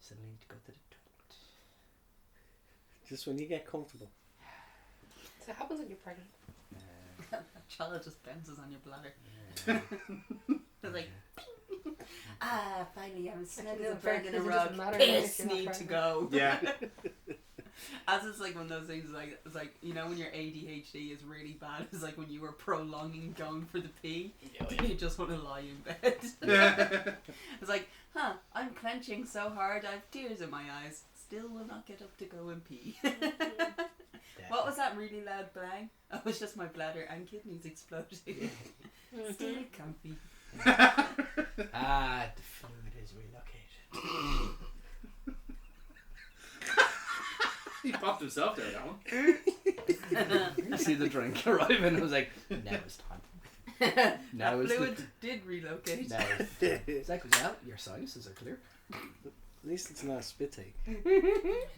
Suddenly you go to the toilet. Just when you get comfortable. So it happens when you're pregnant. Child just bounces on your bladder. It's like, finally I was smelling a bird in a rug. Piss need to go. Yeah. As it's like one of those things, like it's like, you know, when your ADHD is really bad, it's like when you were prolonging going for the pee, you just want to lie in bed. It's like, I'm clenching so hard, I have tears in my eyes. Still will not get up to go and pee. What was that really loud bang? Oh, it was just my bladder and kidneys exploding. Still comfy. The fluid is relocated. He popped himself there, that one. You see the drink arrive and I was like, now it's time. Now that fluid did relocate. Now it's like, well, your sinuses are clear. At least it's not a spit take.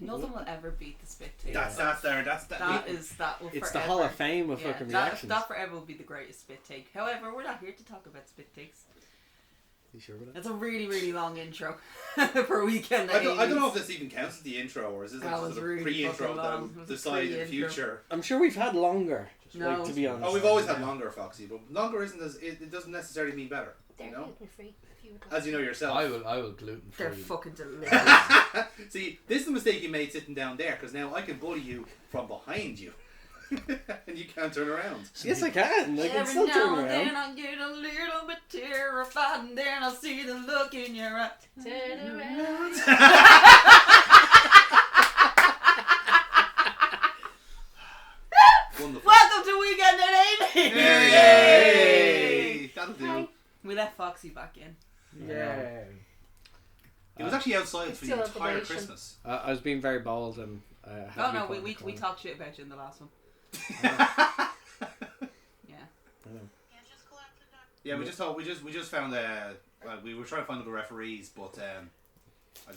Nothing will ever beat the spit take. That will It's forever. the Hall of Fame of fucking reactions. That forever will be the greatest spit take. However, we're not here to talk about spit takes. You sure about that? That's a really, really long intro for a weekend. I don't know if this even counts as the intro, or is this like That just was a really pre-intro fucking that long. will It was a decide in the pre-intro. future? I'm sure we've had longer. No. Like, to be honest. Oh, we've always had longer, Foxy, but longer isn't as it doesn't necessarily mean better. They're You know? gluten free. If you would like. As you know yourself. I will gluten free. They're fucking delicious. See, this is the mistake you made sitting down there, because now I can bully you from behind you. And you can't turn around. Yes, I can. I can Every still now turn and then around. I get a little bit terrified, and then I see the look in your eye. Turn around. Wonderful. Welcome to Weekend at Amy! Yay! That'll do. Hi. We left Foxy back in. Yeah. He was actually outside for the Still entire information. Christmas. I was being very bold and. Had Oh to be no, put in we the corner. talked shit about you in the last one. Yeah, I know. we just found well, we were trying to find other referees, but I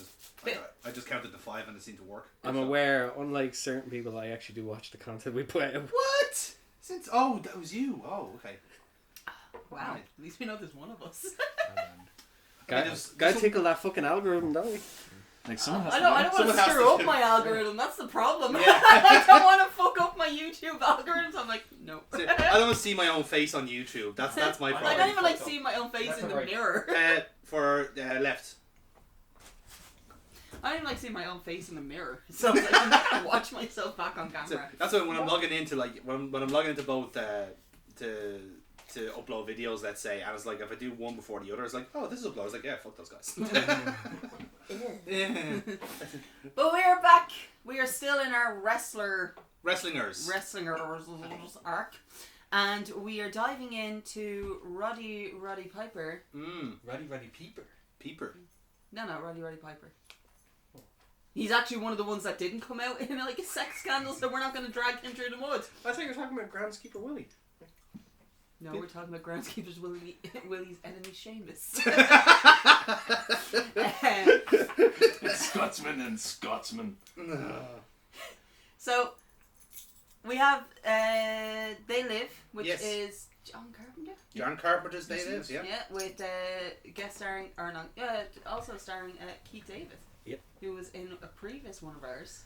just counted to 5 and it seemed to work. I'm aware, unlike certain people, I actually do watch the content we put out. What? That was you. Oh, okay. Wow, at least we know there's one of us. Gotta tickle that fucking algorithm, don't we? Like someone has I don't want Someone to has screw to up do- my algorithm. That's the problem. Yeah. I don't want to fuck up my YouTube algorithm. So I'm like, no. I don't see my own face on YouTube. That's my problem. I don't even like seeing my own face in the mirror. For left. I don't even like seeing my own face in the mirror. So it's like, I'm not gonna watch myself back on So camera. that's when I'm logging into when I'm logging into both to upload videos, let's say, and it's like if I do one before the other, it's like, oh, this is upload. I was like, yeah, fuck those guys. Yeah. But we're back. We are still in our Wrestlingers arc, and we are diving into Roddy Piper. Roddy Piper. Peeper. No, Roddy Piper. He's actually one of the ones that didn't come out in like a sex scandal, so we're not going to drag him through the mud. I thought you were talking about Groundskeeper Willie. No, we're talking about groundskeepers Willie's enemy Seamus. Scotsman and Scotsman. So we have They Live, which Yes. is John Carpenter. John Carpenter's They Live, yeah. Yeah, with guest starring, or not, also starring Keith David. Yep. Who was in a previous one of ours.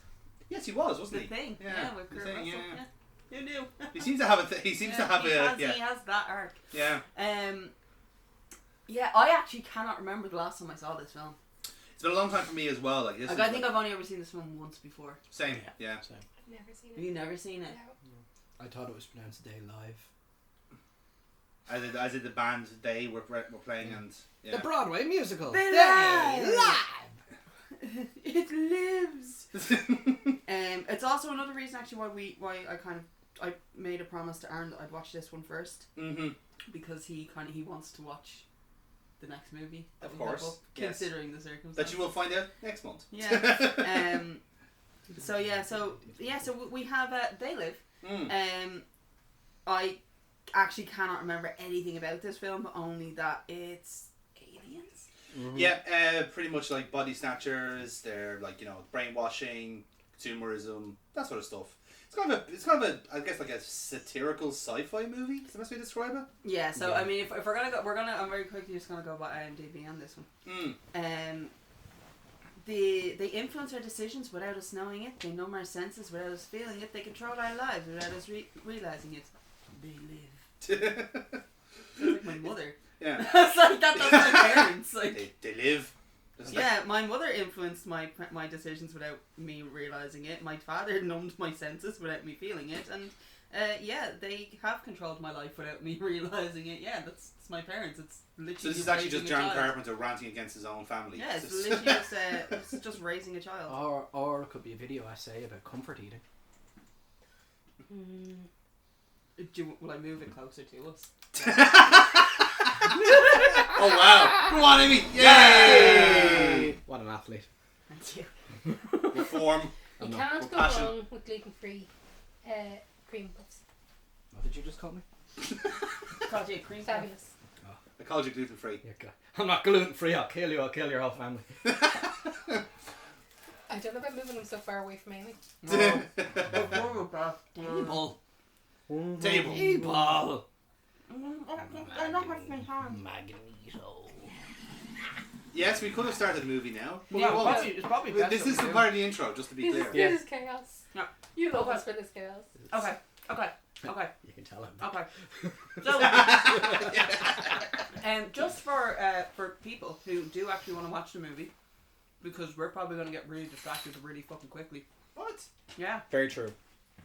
Yes, he was, wasn't The he? Thing. Yeah, With The Kurt Thing, Russell. yeah. Who knew? He seems to have a. He seems to have he a. has, Yeah. He has that arc. Yeah. Yeah, I actually cannot remember the last time I saw this film. It's been a long time for me as well. Like this. Like, is I think I've only ever seen this film once before. Same. Yeah. Same. I've never seen it. Have you never seen it? No. I thought it was pronounced Day Live. As did the band They were playing and. Yeah. The Broadway musical. They Day Live! It lives. It's also another reason actually why I made a promise to Aaron that I'd watch this one first, because he wants to watch the next movie that Of we have course, up, yes. considering the circumstances. That you will find out next month. Yeah. So we have They Live. I actually cannot remember anything about this film, only that it's aliens. Mm-hmm. Yeah, pretty much like body snatchers. They're like, you know, brainwashing, consumerism, that sort of stuff. It's kind of a I guess like a satirical sci-fi movie. Is the best way to describe it? Yeah. So Yeah. I mean, if we're gonna go, I'm very quickly just gonna go by IMDb on this one. they influence our decisions without us knowing it. They numb our senses without us feeling it. They control our lives without us realizing it. They live. It's like my mother. Yeah. It's like that's my parents. Like They live. It's like- yeah, my mother influenced my decisions without me realizing it. My father numbed my senses without me feeling it, and yeah, they have controlled my life without me realizing it. Yeah, that's my parents. It's literally. So this is actually just raising a John child. Carpenter ranting against his own family. Yeah, it's literally just raising a child. Or it could be a video essay about comfort eating. Will I move it closer to us? Oh wow! Go on, Amy! Yay! What an athlete. Thank you. Reform. You no, can't go passion. wrong with gluten-free cream puffs. What did you just call me? Called you a cream puff. Fabulous. I called you gluten free. Yeah, I'm not gluten free. I'll kill you. I'll kill your whole family. I don't know about moving them so far away from Amy. No. Table. Table. Table. Magneto. Magneto. Yes, we could have started the movie now. But Yeah, we won't. it's probably best This that is we the do. part of the intro, just to be clear. Yeah. This is chaos. Yeah. You love Okay. us for this chaos. Okay. You can tell him. Okay. So, just for people who do actually want to watch the movie, because we're probably going to get really distracted really fucking quickly. What? Yeah. Very true.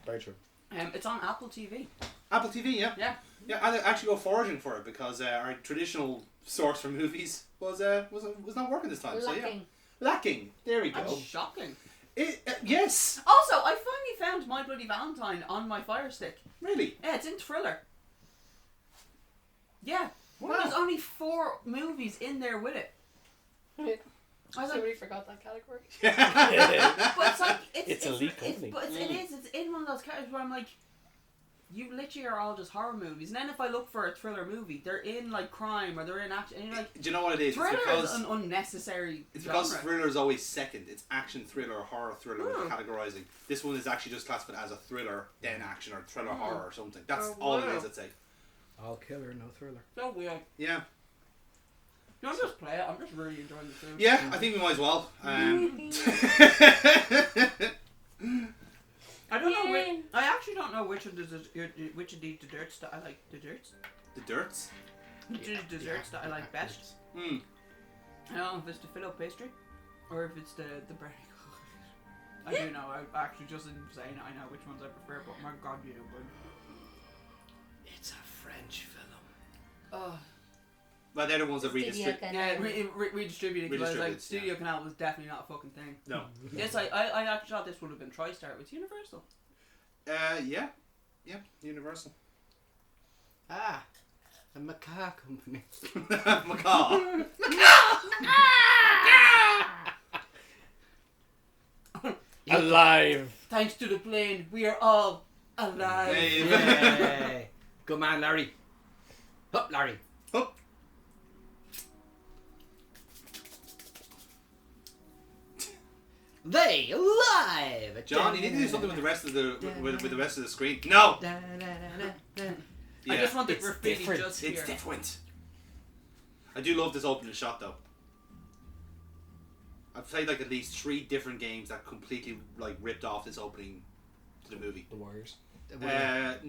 Very true. It's on Apple TV. Apple TV, yeah. Yeah. Yeah, I actually go foraging for it because our traditional source for movies was not working this time. So yeah, Lacking. lacking. There we That's go. shocking. Yes, Also, I finally found My Bloody Valentine on my Fire Stick. really. Yeah, it's in Thriller. Yeah. Wow. There's only 4 movies in there with it. I was like, Somebody forgot that category. but it's like It's a leak company. But it's in one of those categories where I'm like, you literally are all just horror movies. And then if I look for a thriller movie, they're in like crime or they're in action. And you're like, Do you know what it is? thriller It's because is an unnecessary it's genre. because thriller is always second. It's action thriller or horror thriller with Hmm. categorizing. This one is actually just classified as a thriller, then action, or thriller Hmm. horror or something. That's Oh, all it wow. is, I'd say. All killer, no thriller. So weird. Yeah. You want to just play it? I'm just really enjoying the food. Yeah, I think we might as well. I don't know Yay. which. I actually don't know which of these desserts that I like. Desserts. The dirts. Which of the desserts that I like best. Hmm. I don't know if it's the fill out pastry, or if it's the brownie. I do know. I actually just in saying I know which ones I prefer, but my god, you know, but It's a French film. oh Well, they're the ones that Studio redistribute. Canal. yeah, redistributed because I was like Redistributed, Studio Canal was definitely not a fucking thing. No. Yes, I actually thought this would have been TriStar with Universal. Yeah. Yeah, Universal. Ah, a macaw company. Macaw. Alive. Thanks to the plane, we are all alive. Hey. Yay. Good man, Larry. Up, Larry. Up. They alive. John, you need to do something with the rest of the with the rest of the screen. No. Da, da, da, da, da. I just want the It's graffiti different. just It's here. different. I do love this opening shot though. I've played like at least 3 different games that completely like ripped off this opening to the movie. The Warriors.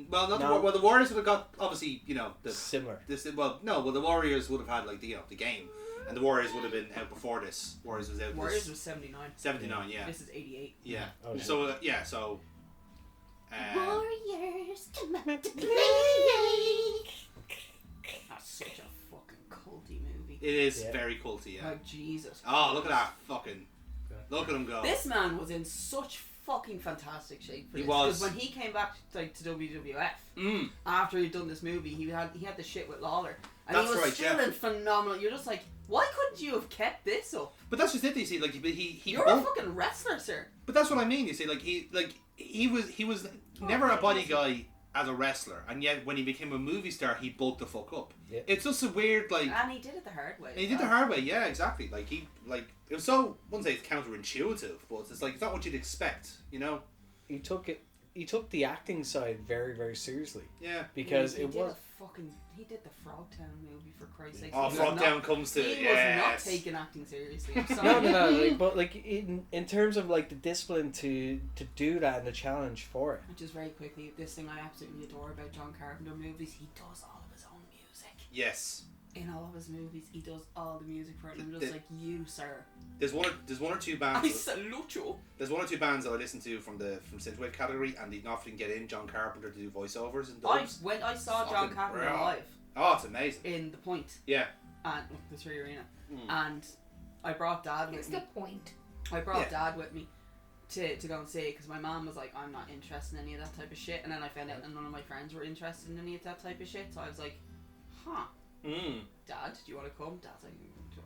Well, not No. the Warriors would have got obviously the Similar. the Warriors would have had like the game, and the Warriors would have been out before this. Warriors was out. Warriors this, was 79. 79, yeah, This is 88. yeah. Oh, yeah. So yeah, so. Warriors come out to play. That's such a fucking culty movie. It is Yeah. very culty, yeah. Like Jesus. Oh, look at that fucking! Look at him go. This man was in such fucking fantastic shape for He this. was. Because when he came back to WWF Mm. after he'd done this movie, he had the shit with Lawler, and That's he was right, still yeah. in phenomenal. You're just like, why couldn't you have kept this up? But that's just it. You see, like he You're a fucking wrestler, sir. But that's what I mean. You see, like he was never a body guy as a wrestler, and yet when he became a movie star, he bulked the fuck up. Yeah. It's just a weird like. And he did it the hard way. And he did the hard way, yeah, exactly. Like it was so. I wouldn't say it's counterintuitive, but it's like it's not what you'd expect, you know. He took it he took the acting side very, very seriously Yeah. because he it did was. he did the Frogtown movie for Christ's sake. Oh, He was not- Frogtown comes to He was not taking acting seriously. I'm sorry. No, like, but like in terms of like the discipline to do that and the challenge for it. Just very quickly, this thing I absolutely adore about John Carpenter movies, he does all of his own music. Yes. In all of his movies, he does all the music for it. And I'm just like, you, sir. There's one or two bands. I salute you. There's one or two bands that I listen to from synthwave category, and they often get in John Carpenter to do voiceovers and dubs. When I saw John Fucking Carpenter brilliant. live Oh, it's amazing. in the Point, Yeah. and the Three Arena, Mm. and I brought Dad It's with me. the point. I brought Yeah. Dad with me to go and see it because my mom was like, I'm not interested in any of that type of shit, and then I found out that none of my friends were interested in any of that type of shit, so I was like, huh. Dad, do you want to come? Dad's like,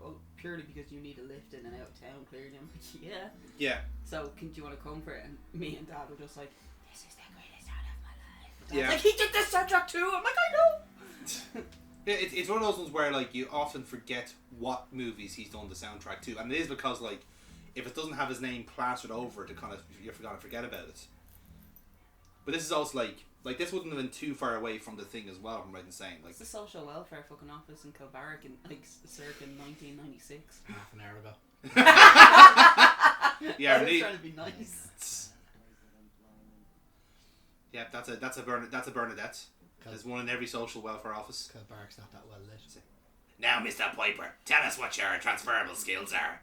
oh, purely because you need a lift in and out of town, clearly. I'm like, yeah. Yeah. So, do you want to come for it? And me and Dad were just like, this is the greatest night of my life. Dad's Yeah. like, he did this soundtrack too. I'm like, I know. Yeah, it's one of those ones where like you often forget what movies he's done the soundtrack to, and it is because like if it doesn't have his name plastered over it, it kind of you're gonna forget about it. But this is also like this wouldn't have been too far away from the thing as well. I'm right in saying like It's the social welfare fucking office in Kilbarrack in like circa 1996. Half an hour ago. Yeah, I was really. trying to be nice. Yeah, that's a Bernadette. There's one in every social welfare office. Kilbarrack's not that well lit. Now, Mr. Piper, tell us what your transferable skills are.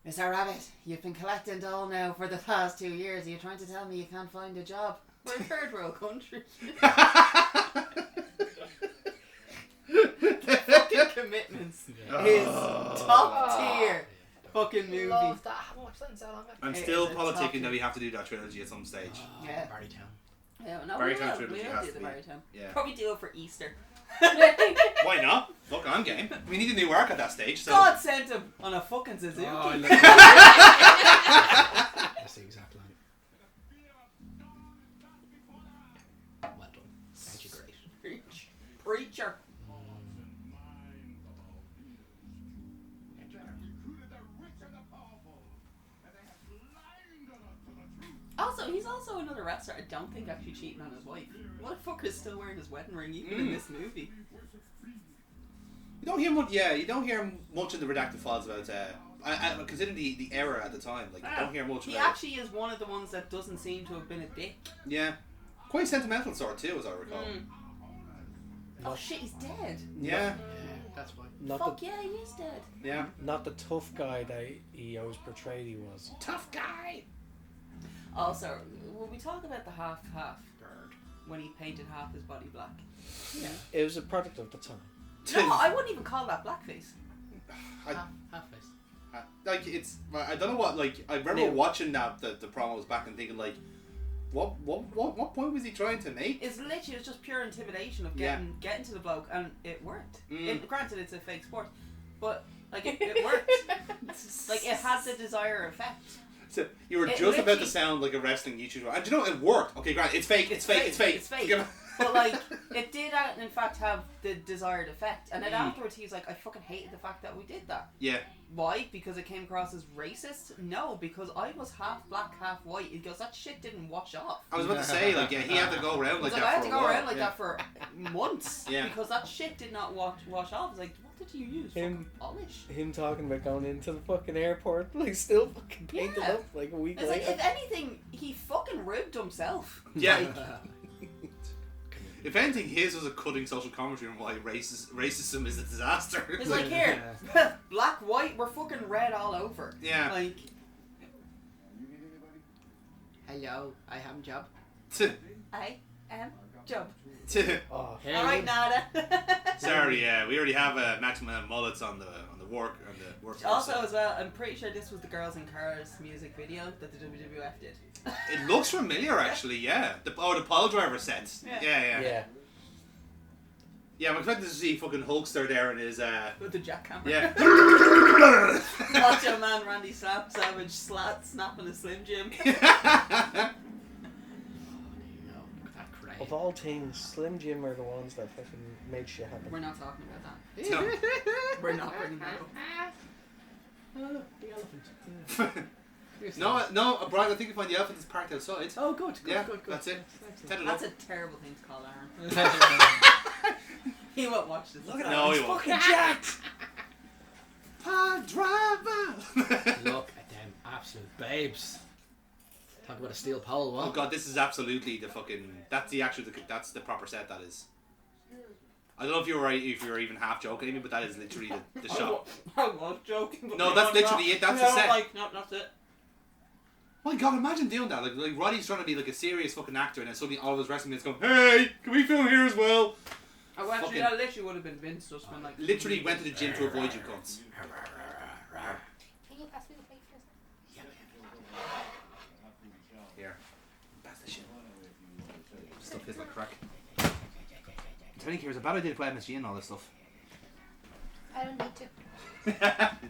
Mr. Rabbit, you've been collecting dole now for the past 2 years. Are you trying to tell me you can't find a job? We're a third world country. Fucking Commitments is top tier fucking movie. Love that. I haven't watched that in so long. I'm It still is a politicking tough- that we have to do that trilogy at some stage. Yeah. Barrytown. Yeah, no, Barrytown we trilogy will has do to the be. Barrytown. Yeah. Probably do it for Easter. Why not? Fuck, I'm game. We need a new arc at that stage. So. God sent him on a fucking Suzuki. Oh, I love That's the exact line. Well done. Thank you, great. Preacher. Also, he's also another wrestler I don't think actually cheating on his wife. Motherfucker is still wearing his wedding ring even in this movie. You don't hear much. Yeah, you don't hear much in the redacted files about. I considering the era at the time, like you don't hear much He about. actually is one of the ones that doesn't seem to have been a dick. Yeah, quite sentimental sort too, as I recall. Oh shit, he's dead. Yeah, Yeah, that's fine. Not Fuck the yeah, he is dead. yeah. not the tough guy that he always portrayed he was. Tough guy. Also, will we talk about the half when he painted half his body black? Yeah, it was a product of the time. No, I wouldn't even call that blackface. Half face. Like it's. I don't know what. Like I remember Yeah. watching that the promos back and thinking like, what point was he trying to make? It's literally it was just pure intimidation of Yeah. getting to the bloke, and it worked. Mm. Granted, it's a fake sport, but like it worked. Like it had the desired effect. So you were It just about to literally- sound like a wrestling YouTuber, and do you know it worked? Okay, great. It's fake. It's fake. It's fake. It's fake. Forgive me. But like it did in fact have the desired effect, and then Mm. afterwards he's like, I fucking hated the fact that we did that. Yeah. Why? Because it came across as racist? No, because I was half black, half white. He goes, that shit didn't wash off. I was about to say like yeah, he had to go around like It's like, that I had for to a go while. around like yeah. that for months Yeah. because that shit did not wash off. It's like, what did you use? Him- Fucking polish. Him talking about going into the fucking airport, like still fucking painted Yeah. up like a week It's like, later. if anything, he fucking ribbed himself. Yeah. Like, If anything, his was a cutting social commentary on why racism is a disaster. it's like, here, black, white, we're fucking red all over. yeah. Like, hello, I am Job. I am Job. Oh, Hey, Alright, Nada. Sorry, yeah, we already have maximum mullets on the work. Also, as well, I'm pretty sure this was the Girls in Cars music video that the WWF did. It looks familiar, actually. Yeah. The pile driver sets. Yeah. Yeah. yeah. I'm expecting to see fucking Hulkster there in his. With the jackhammer. Yeah. Macho Man Randy Savage snapping a Slim Jim. That cray. Of all things, Slim Jim are the ones that fucking made shit happen. We're not talking about that. No. We're not bringing that up. Oh, look, the elephant. No, Brian, I think you find the elephant is parked outside. Oh, good. Yeah, good. that's it. Excellent. Set it That's up. a terrible thing to call Aaron. He won't watch this. Look at No, that. he He's won't. fucking jacked. Pod driver. Look at them absolute babes. Talk about a steel pole, what? Oh god, this is absolutely the fucking. That's the proper set. That is. I don't know if you were even half joking, Amy, but that is literally the shot. I was joking. But No, that's literally it. That's the set. No, that's it. My god, imagine doing that. Like Roddy's trying to be like a serious fucking actor, and then suddenly all of his wrestling mates go, "Hey, can we film here as well?" Oh, actually, Fucking- that literally would have been Vince just been like. Literally went to the gym to avoid you cunts. Can you pass me the plate for a second? Here, pass the shit. Stuff tastes like crack. I think here's a bad idea to put MSG in all this stuff. I don't need to.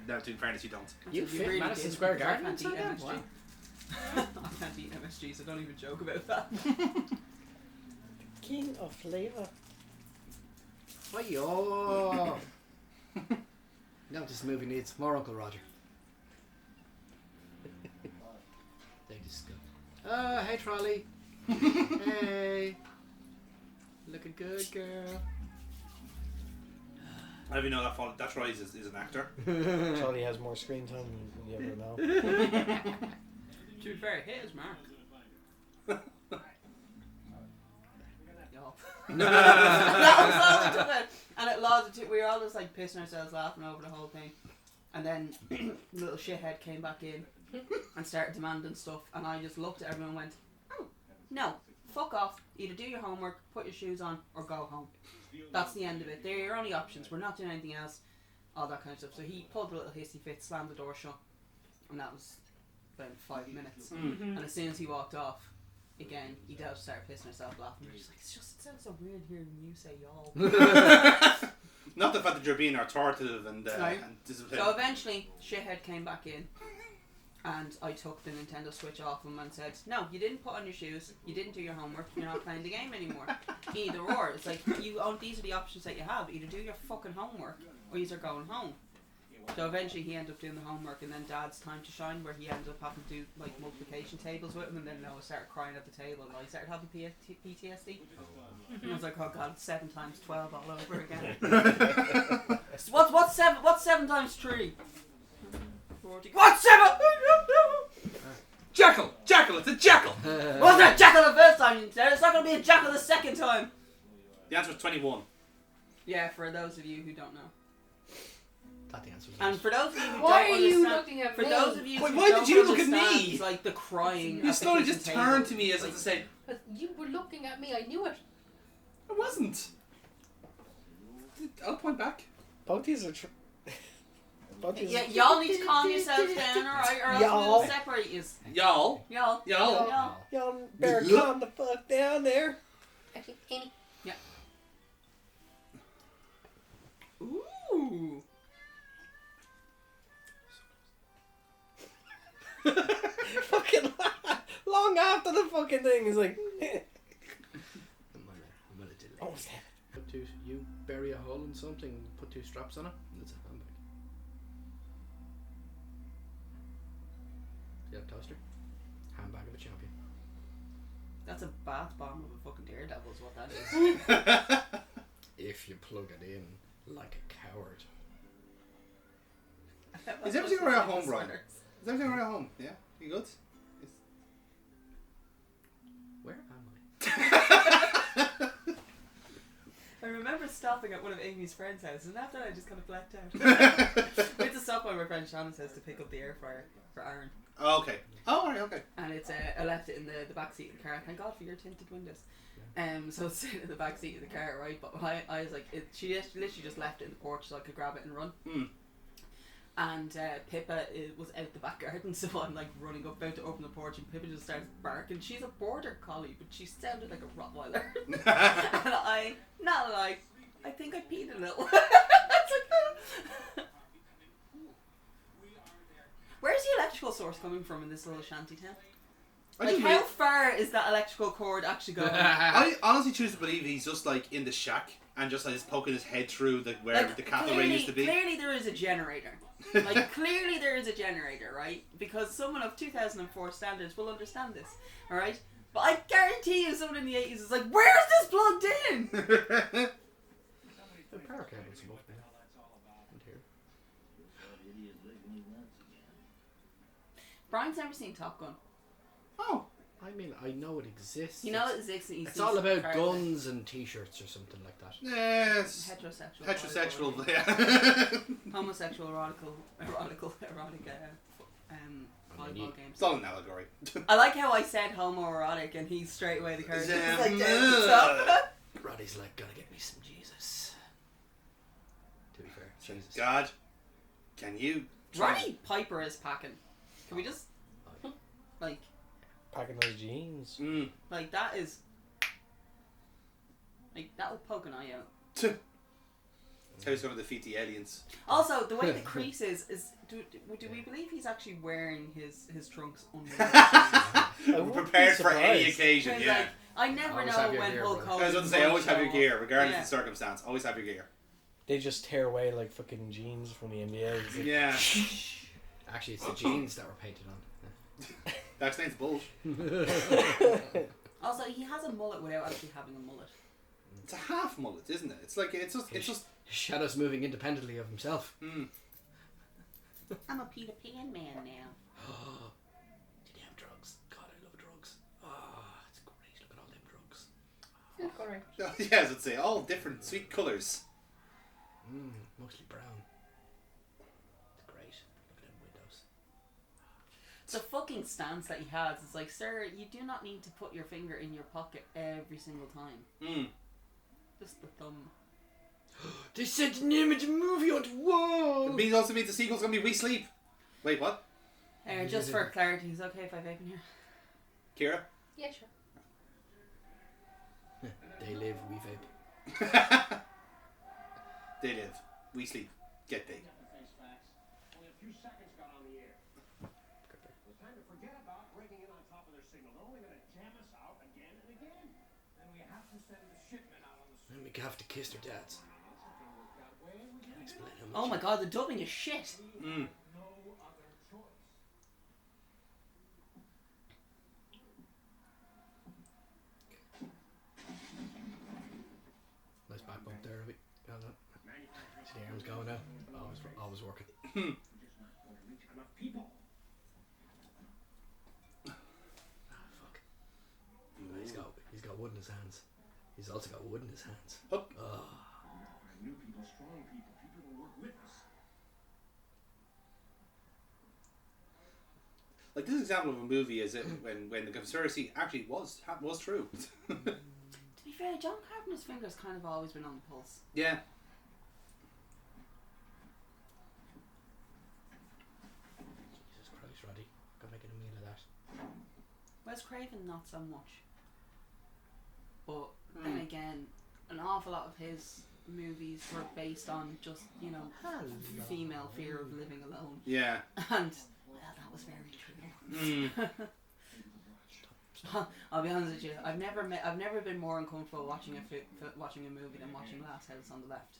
No, to in fairness, you don't. You If fit really Madison did, Square because I Garden can't eat inside that? MSG. Wow. I can't eat MSG, so don't even joke about that. King of flavor. Oh, no, this movie needs more Uncle Roger. They just go, hey Trolley. Hey. Looking good, girl. I don't even know that Rise is an actor. Charlie has more screen time than you ever know. To be fair, hit his mark. No. That was all it took it. And it lost it. We were all just like pissing ourselves laughing over the whole thing. And then little shithead came back in and started demanding stuff. And I just looked at everyone and went, oh, no, fuck off. Either do your homework, put your shoes on, or go home. That's the end of it. They're your only options. We're not doing anything else. All that kind of stuff. So he pulled a little hissy fit, slammed the door shut. And that was about 5 minutes. And as soon as he walked off, again, he does start pissing herself laughing. She's like, it sounds so weird hearing you say y'all. Not the fact that you're being authoritative and No. and disciplined. So eventually, shithead came back in, and I took the Nintendo Switch off him and said, no, you didn't put on your shoes, you didn't do your homework, you're not playing the game anymore. Either or. It's like, these are the options that you have. Either do your fucking homework, or you're going home. So eventually he ended up doing the homework, and then Dad's time to shine, where he ended up having to do like multiplication tables with him, and then Noah started crying at the table, and I started having PTSD. And I was like, oh god, 7 times 12 all over again. What's 7 times 3? 40. What's 7? Jackal! It's a jackal! Wasn't a jackal the first time you said it? It's not going to be a jackal the second time. The answer is 21. Yeah, for those of you who don't know. That the answer. And for those of you who Why don't are you understand, looking at for me? those of you Why- who why don't did you look at understand, me? like the crying. You at the slowly kitchen just table, turned to me as like, if to say, But you were looking at me. I knew it. I wasn't. I'll point back. Both these are Yeah, y'all need to calm yourselves down, alright? Or else Y'all. we'll separate you. Y'all. Y'all. Y'all better calm the fuck down there. Actually, Amy. Ooh. Fucking long after the fucking thing is like. I'm gonna do that. Oh, snap. You bury a hole in something, put 2 straps on it, and it's a handbag. See that toaster? Handbag of a champion. That's a bath bomb of a fucking daredevil is what that is. If you plug it in like a coward. Is everything alright at home, Brian? Is everything alright at home? Yeah? You good? Where am I? I remember stopping at one of Amy's friend's houses, and after that I just kind of blacked out. We had to stop by my friend Shannon's house to pick up the air fryer for Aaron. Oh, okay. Oh, alright, okay. And it's I left it in the back seat of the car. Thank God for your tinted windows. So it's sitting in the back seat of the car, right? But I was like, she literally just left it in the porch so I could grab it and run. And Pippa was out the back garden, so I'm like running up, about to open the porch, and Pippa just starts barking. She's a border collie, but she sounded like a Rottweiler. And not like, I think I peed a little. It's like, where's the electrical source coming from in this little shanty town? Like, how far is that electrical cord actually going? I honestly choose to believe he's just like in the shack and just like poking his head through where Like, the cattle ray used to be. Clearly there is a generator. Like, clearly there is a generator, right? Because someone of 2004 standards will understand this, alright? But I guarantee you someone in the 80s is like, where's this plugged in? The power cable's above me. And here. Brian's never seen Top Gun. Oh. I mean, I know it exists. You know it exists. It's all about guns and t-shirts or something like that. Yes. Heterosexual. Yeah. Homosexual, erotic volleyball games. It's all an allegory. I like how I said homoerotic and he's straight away the character. Yeah. He's like, "Duh." Roddy's like, gotta get me some Jesus. To be fair. Jesus. God, can you try Roddy Piper is packing. Can we just like Packing those jeans. like that is like that will poke an eye out. That's how he's going to defeat the aliens. Also, the way the crease is do we believe he's actually wearing his trunks underneath? We're prepared for any occasion, Because, yeah. like, I never Always know have your when gear, Hulk brother. Hogan. I was going to say, always have your gear, regardless Yeah. of the circumstance. Always have your gear. They just tear away like fucking jeans from the NBA. It's like, Yeah. Actually, it's the jeans that were painted on. That explains bull. Also, he has a mullet without actually having a mullet. It's a half mullet, isn't it? It's like it's just. Shadow's moving independently of himself. I'm a Peter Pan man now. Did he have drugs? God, I love drugs. It's great. Look at all them drugs. Correct. Yes, I'd say all different sweet colours. Mostly brown. It's great. Look at them windows. The fucking stance that he has is like, sir, you do not need to put your finger in your pocket every single time. Just the thumb. They said the name of the movie on the wall. It also means the sequel's going to be We Sleep. Wait, what? Just for clarity, is it okay if I vape in here? Kira? Yeah, sure. They live, we vape. They live. We sleep. Get big. Only a few seconds got on the air. It was time to forget about breaking in on top of their signal. They're only going to jam us out again and again. Then we have to send the shipment out on the Then we have to kiss their dads. Can't explain how much. Oh my god, the dubbing is shit. no other choice. Nice back bump there. See the arms going now. Always working. Enough people. Fuck. He's got wood in his hands. He's also got wood in his hands. Oh. New people, strong people, people who work with us. Like this example of a movie is it when the conspiracy actually was true. To be fair, John Carpenter's finger's kind of always been on the pulse. Yeah. Jesus Christ, Roddy. Got making a meal of that. Wes Craven, not so much. But then again, an awful lot of his movies were based on just, you know, female fear of living alone. Yeah. And, well, that was very true. I'll be honest with you, I've never been more uncomfortable watching a movie than watching Last House on the Left.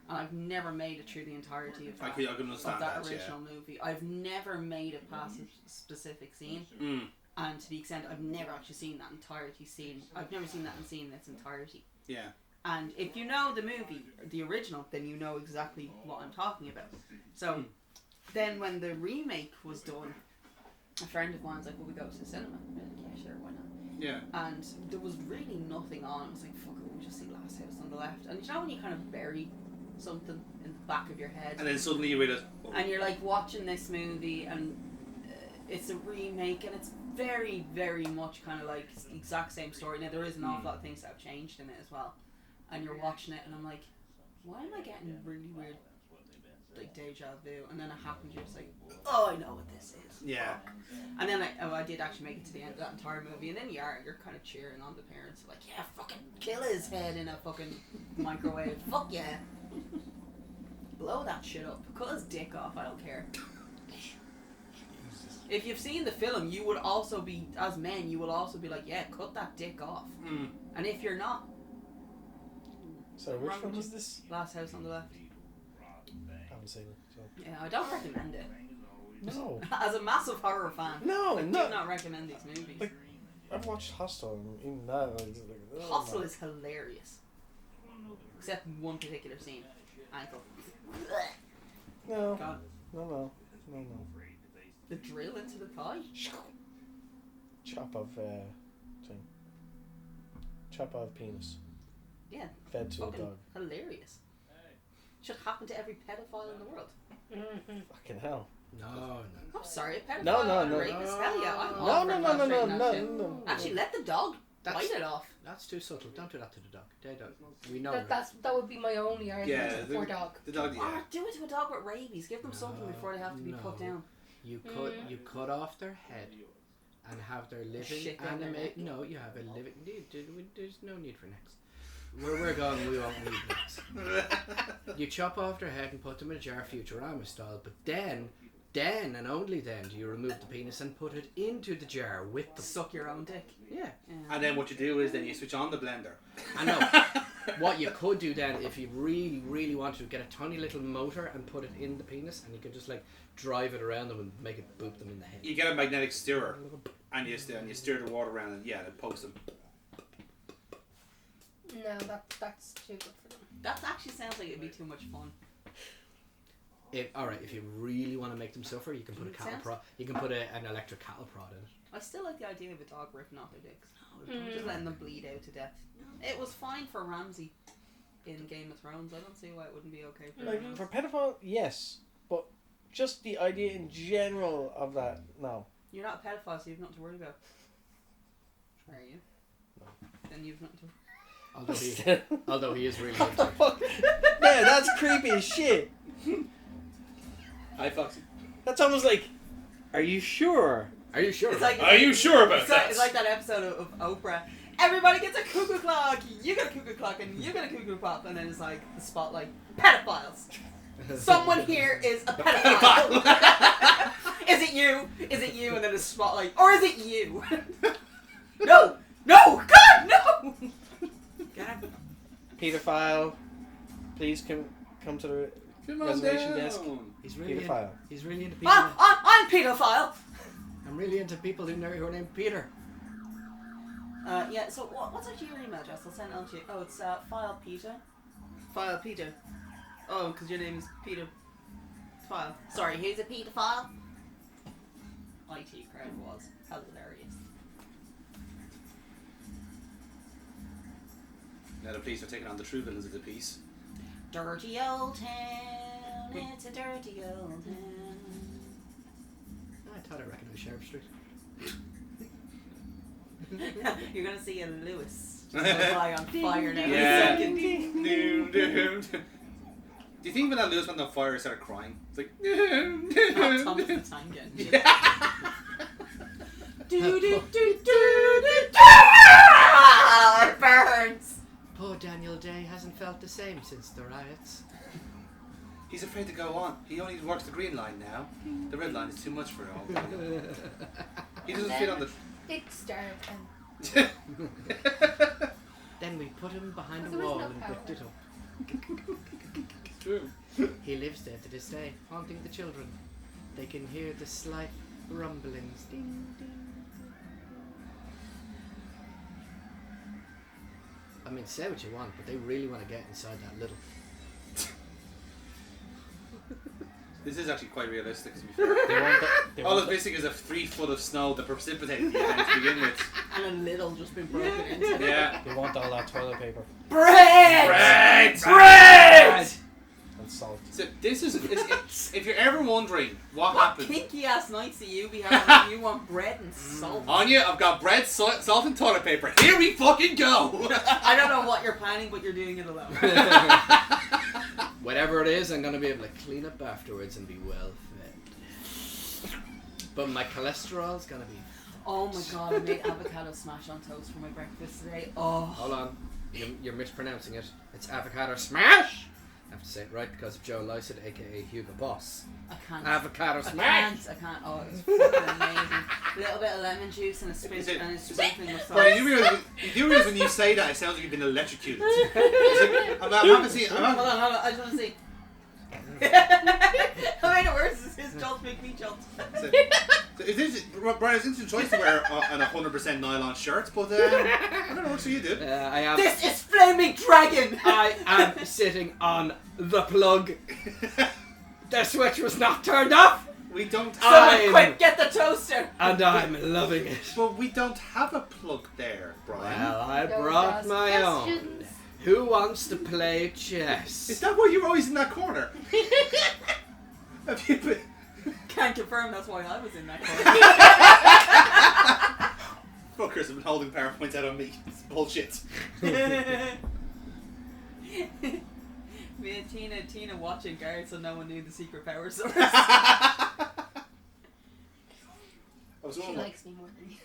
And I've never made it through the entirety of I can understand that that, original movie. I've never made it past a specific scene. And to the extent I've never actually seen that entirety scene. I've never seen that scene in its entirety. Yeah. And if you know the movie, the original, then you know exactly what I'm talking about. So then when the remake was done, a friend of mine was like, "Will we go to the cinema?" I'm like, "Yeah, sure, why not?" Yeah. And there was really nothing on. I was like, "Fuck it, we'll just see Last House on the Left." And you know when you kind of bury something in the back of your head, And then suddenly you realize, and you're like watching this movie, and it's a remake, and it's very, very much kind of like the exact same story. Now there is an awful lot of things that have changed in it as well, and you're watching it, and I'm like, why am I getting really weird, like deja vu? And then it happens, you're just like, oh, I know what this is. Yeah. Fuck. And then I did actually make it to the end of that entire movie, and then you're kind of cheering on the parents, like, yeah, fucking kill his head in a fucking microwave. Fuck yeah. Blow that shit up. Cut his dick off. I don't care. If you've seen the film, you would also be, as men, you will also be like, yeah, cut that dick off. And if you're not, so which one was this? Last House on the Left. I haven't seen it. So. Yeah, I don't recommend it. No. As a massive horror fan, No, I do no. not recommend these movies. Like, I've watched Hostel, and even that, like, oh Hostel my- is hilarious. Except one particular scene. Ankle. No, God. no. The drill into the thigh? Chop of thing. Chop of penis. Yeah. Fed to a Fucking dog. hilarious. Should happen to every pedophile in the world. Fucking hell. No. I'm sorry, a pedophile No. and a rapist. Hell yeah, I'm No, all for no. castrating that shit. Actually, let the dog That's- bite it off. That's too subtle. Don't do that to the dog. They don't. We know. That would be my only argument for dog. The dog, yeah. Or do it to a dog with rabies. Give them something before they have to be put No. down. You cut off their head and have their living Shit down their animate. neck. No, you have a living. There's no need for necks. Where we're going, we won't need necks. You chop off their head and put them in a jar, Futurama style. But then and only then, do you remove the penis and put it into the jar with the. Suck your own dick. Yeah. And then what you do is then you switch on the blender. I know. What you could do then, if you really, really want to, get a tiny little motor and put it in the penis, and you could just like drive it around them and make it boop them in the head. You get a magnetic stirrer, and you stir the water around, and yeah, it pokes them. No, that's too good for them. That actually sounds like it'd be too much fun. Alright, if you really want to make them suffer, you can put a cattle Sounds- prod. You can put an electric cattle prod in it. I still like the idea of a dog ripping off their dicks. Just letting them bleed out to death. It was fine for Ramsay in Game of Thrones. I don't see why it wouldn't be okay for Like, for pedophile, yes. But just the idea in general of that, no. You're not a pedophile, so you've nothing to worry about. Are you? No. Then you've nothing to Although he is really What the into fuck? Yeah, that's creepy as shit. Hi, Foxy. That's almost like, are you sure? Are you sure? It's like, Are you sure about it's that? like, it's like that episode of Oprah. Everybody gets a cuckoo clock. You get a cuckoo clock, and you get a cuckoo clock, and then it's like the spotlight. Pedophiles. Someone here is a pedophile. Is it you? Is it you? And then the spotlight. Or is it you? No! No! God, no! God. Pedophile, please come to the reservation desk. He's really Pedophile. He's really into people. I'm pedophile. I'm really into people who are named Peter. Yeah, so what's actually your email address? I'll send it on to you. Oh, it's File Peter. File Peter. Oh, because your name is Peter File. Sorry, who's a pedophile? IT crowd was hilarious. Now the police are taking on the true villains of the piece. Dirty old town, it's a dirty old town. I thought I recognized Sheriff Street. You're gonna see a Lewis just go by on fire now. Yeah. In a second. Do you think when that Lewis went on fire, he started crying? It's like, Not Thomas the Tank Engine. It burns. Poor Daniel Day hasn't felt the same since the riots. He's afraid to go on. He only works the green line now. The red line is too much for him. He doesn't fit on the. It starved him. Then we put him behind a There was wall no and power. bricked it up. He lives there to this day, haunting the children. They can hear the slight rumblings. Ding, ding. I mean, say what you want, but they really want to get inside that little. This is actually quite realistic, to be fair. They All want it's missing is a 3 foot of snow that precipitated the event to begin with. And a little just been broken into. Yeah. they want all that toilet paper Bread! Bread! and salt. So this is, if you're ever wondering what happened. Kinky ass nights that you be having, you want bread and salt. Anya, I've got bread, salt and toilet paper. Here we fucking go! I don't know what you're planning, but you're doing it alone. Whatever it is, I'm going to be able to clean up afterwards and be well fed. But my cholesterol's going to be... Oh my god, I made avocado smash on toast for my breakfast today. Oh. Hold on. You're mispronouncing it. It's avocado smash! I have to say it right because of Joe Lycett, aka Hugo Boss. I can't. Avocado I smash! can't. Oh, it's fucking amazing. A little bit of lemon juice and a sprinkling with salt. But you do realize when you say that, it sounds like you've been electrocuted. It's like, I haven't seen. Hold on. I just want to see. I made it worse. His jolts make me jolt. So it is, Brian, it's an interesting choice to wear an 100% nylon shirt, but I don't know what you do. I am. This is Flaming Dragon! I am sitting on the plug. The switch was not turned off, We don't Someone quick, get the toaster! and I'm loving it. But we don't have a plug there, Brian. Well, I No brought ask my own. questions. Who wants to play chess? Is that why you're always in that corner? Have you been... Can't confirm that's why I was in that corner. Fuckers have been holding PowerPoints out on me. It's bullshit. Me and Tina watching guards so no one knew the secret power source. I was She wondering- likes me more than you.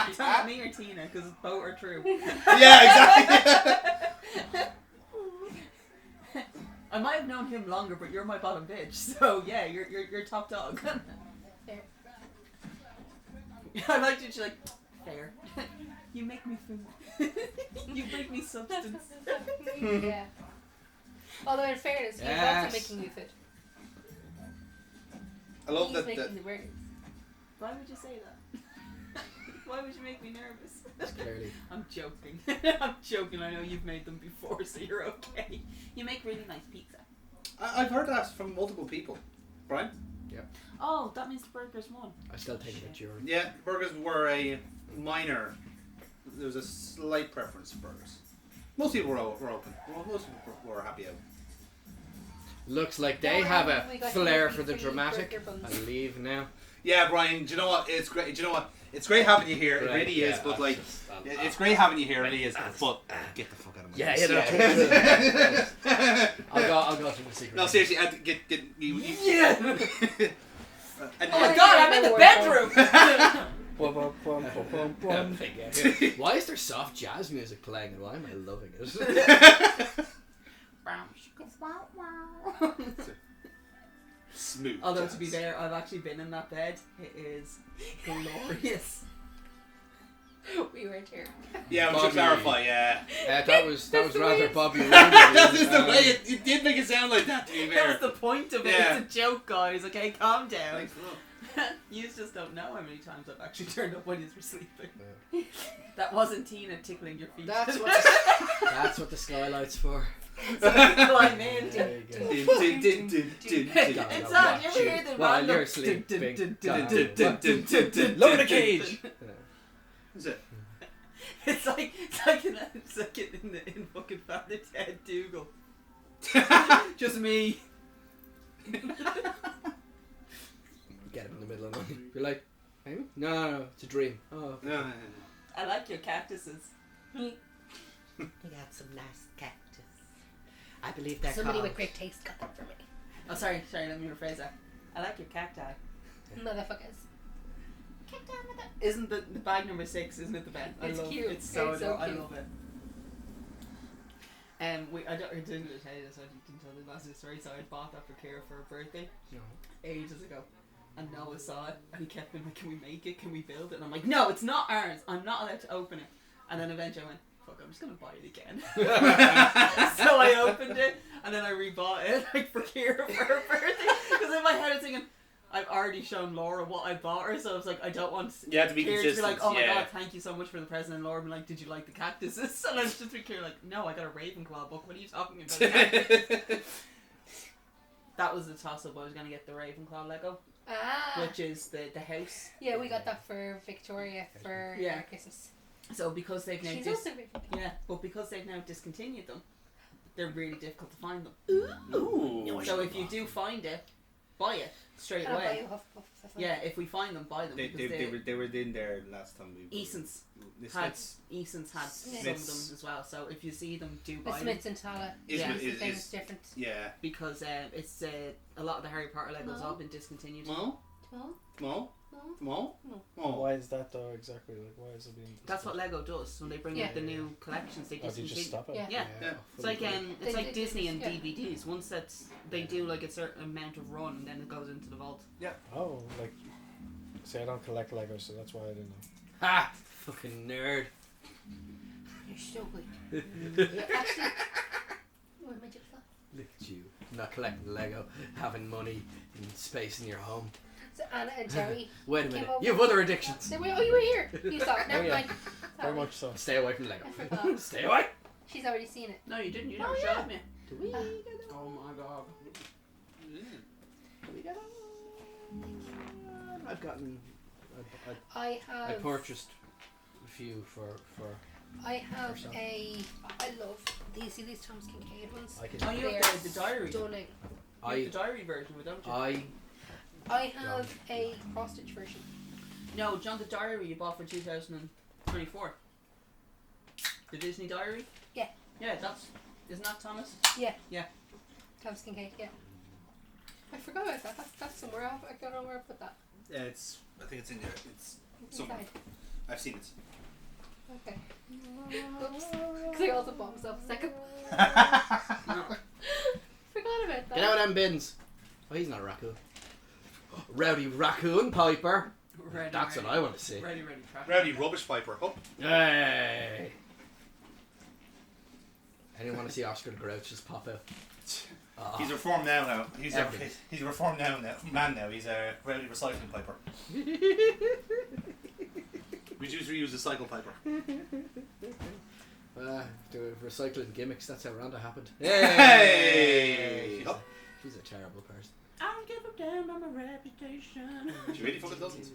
You talking about me or Tina? Because both are true. Yeah, exactly. I might have known him longer, but you're my bottom bitch. So yeah, you're top dog. Fair. I liked it. She's like, fair. You make me feel. You bring me substance. Yeah. Although in fairness, he's Yes. also making me fit. I love He's that. making the words. Why would you say that? Why would you make me nervous? Clearly. I'm joking. I'm joking. I know you've made them before, so you're okay. You make really nice pizza. I've heard that from multiple people. Brian? Oh, that means the burger's won. I still think that you're. Yeah, burgers were a minor. There was a slight preference for burgers. Most people were open. Well, most people were happy out. Looks like they No, have we a got flair to for the free dramatic. burger buns. I'll leave now. Yeah, Brian. Do you know what? It's great. Do you know what? It's great having you here. It Right, really is. yeah, But I'll like, just- it's great having you here. It really is. But get the fuck out of my Yeah, face. yeah, I'll go through the secret. No, seriously. Get you. Yeah. And, Oh my god, I'm in the bedroom. Bum, bum, bum, bum, bum, bum. Why is there soft jazz music playing and why am I loving it? Smooth. Although to be jazz. fair, I've actually been in that bed. It is glorious. We weren't here. Yeah, we should Bobby. clarify. Yeah. That was That's rather the Bobby Roode. That is the way it did make it sound like that. To be That fair. was the point of it. Yeah. It's a joke, guys. Okay, calm down. Thanks for that. You just don't know how many times I've actually turned up when you were sleeping. That wasn't Tina tickling your feet. That's what the skylight's for. So you can climb in. There you go. It's on. You ever hear the While random- you're sleeping. Look at the cage! Is it? It's like in fucking Father Ted Dougal. Just me. Get him in the middle of the night. You're like, maybe? No, it's a dream. Oh, okay. No. I like your cactuses. You got some nice cactus. I believe they're Somebody called. with great taste got that for me. Oh, sorry, let me rephrase that. I like your cacti. Motherfuckers. Kick down with it. Isn't the bag number 6? Isn't it the best? It's I love cute. It. It's so It's so adorable. I cute. love it. I didn't tell you this. I didn't tell the last story. So I bought that for Kira for her birthday No. ages ago, and Noah saw it and he kept being like, "Can we make it? Can we build it?" And I'm like, "No, it's not ours. I'm not allowed to open it." And then eventually I went, "Fuck, I'm just gonna buy it again." So I opened it and then I rebought it like for Kira for her birthday because in my head I was thinking, I've already shown Laura what I bought her, so I was like, I don't want You have to be Kira to be consistent. like, "Oh my yeah. god, thank you so much for the present," and Laura be like, "Did you like the cactuses?" And I was just be Kira like, "No, I got a Ravenclaw book. What are you talking about?" That was the toss up. I was gonna get the Ravenclaw Lego, Ah. which is the house. Yeah, we got that for Victoria for Yeah. Christmas. So because they've now She's also very but because they've now discontinued them, they're really difficult to find them. Ooh. So if you do find it, buy it straight I'll buy away. you Hufflepuff stuff. Yeah, if we find them, buy them. They because were in there last time we. Eason's The had Smiths. Eason's had some of Smiths. them as well. So if you see them, do The buy them Smiths and Tala. Is- Yeah. The thing is different. Yeah. because it's a lot of the Harry Potter Legos No. have been discontinued. Mo? Oh, Mo? no. Mo? No. Mo? Why is that though exactly? Like, why is it being... That's what Lego does when they bring Yeah. out the new collections. They Oh, do you just discontinue. stop it? Yeah. Yeah. Yeah. It's like They- they- Disney and yeah. DVDs. Once they do like a certain amount of run, and then it goes into the vault. Oh, like... See, I don't collect Legos, so that's why I didn't know. Ah, fucking nerd. You're so good. You're actually, Where my jigsaw? Look at you, not collecting Lego, having money and space in your home. So Anna and Jerry. Wait a came minute, over. you have other addictions. They were, oh, you were here. You saw it. Never yeah. mind. Very Sorry. much so. Stay away from Lego. I forgot. Stay away. She's already seen it. No, you didn't. You Oh, never yeah. showed me. Do we? Oh my god. Do we get I've gotten. I I have. purchased a few for. I have Yourself. I love these. See these Thomas Kincaid ones. I can. Oh, you They're have the diary. stunning. You have the diary version, don't you? I have a cross stitch version. No, John, the diary you bought for 2024. The Disney diary? Yeah. Yeah, isn't that Thomas? Yeah. Yeah. Thomas Kincaid. Yeah. I forgot about that. That's somewhere else. I don't know where I put that. Yeah, I think it's in there. It's somewhere. Inside. I've seen it. Okay. Oops. Because I also bought myself a second. No. Forgot about that. Get out of them bins. Oh, he's not a raccoon. Rowdy Raccoon Piper. Ready, That's ready. what I want to see. Ready, trash. Rowdy Rubbish Piper. Oh. Hey! Anyone want to see Oscar the Grouch just pop out? Oh. He's reformed now. He's a Everything. he's a reformed man now. He's a Rowdy Recycling Piper. Reduce, reuse, recycle Piper. The recycling gimmicks, that's how Rhonda happened. Hey! She's, Yup. she's a terrible person. I don't give a damn about my reputation. She really fucking doesn't.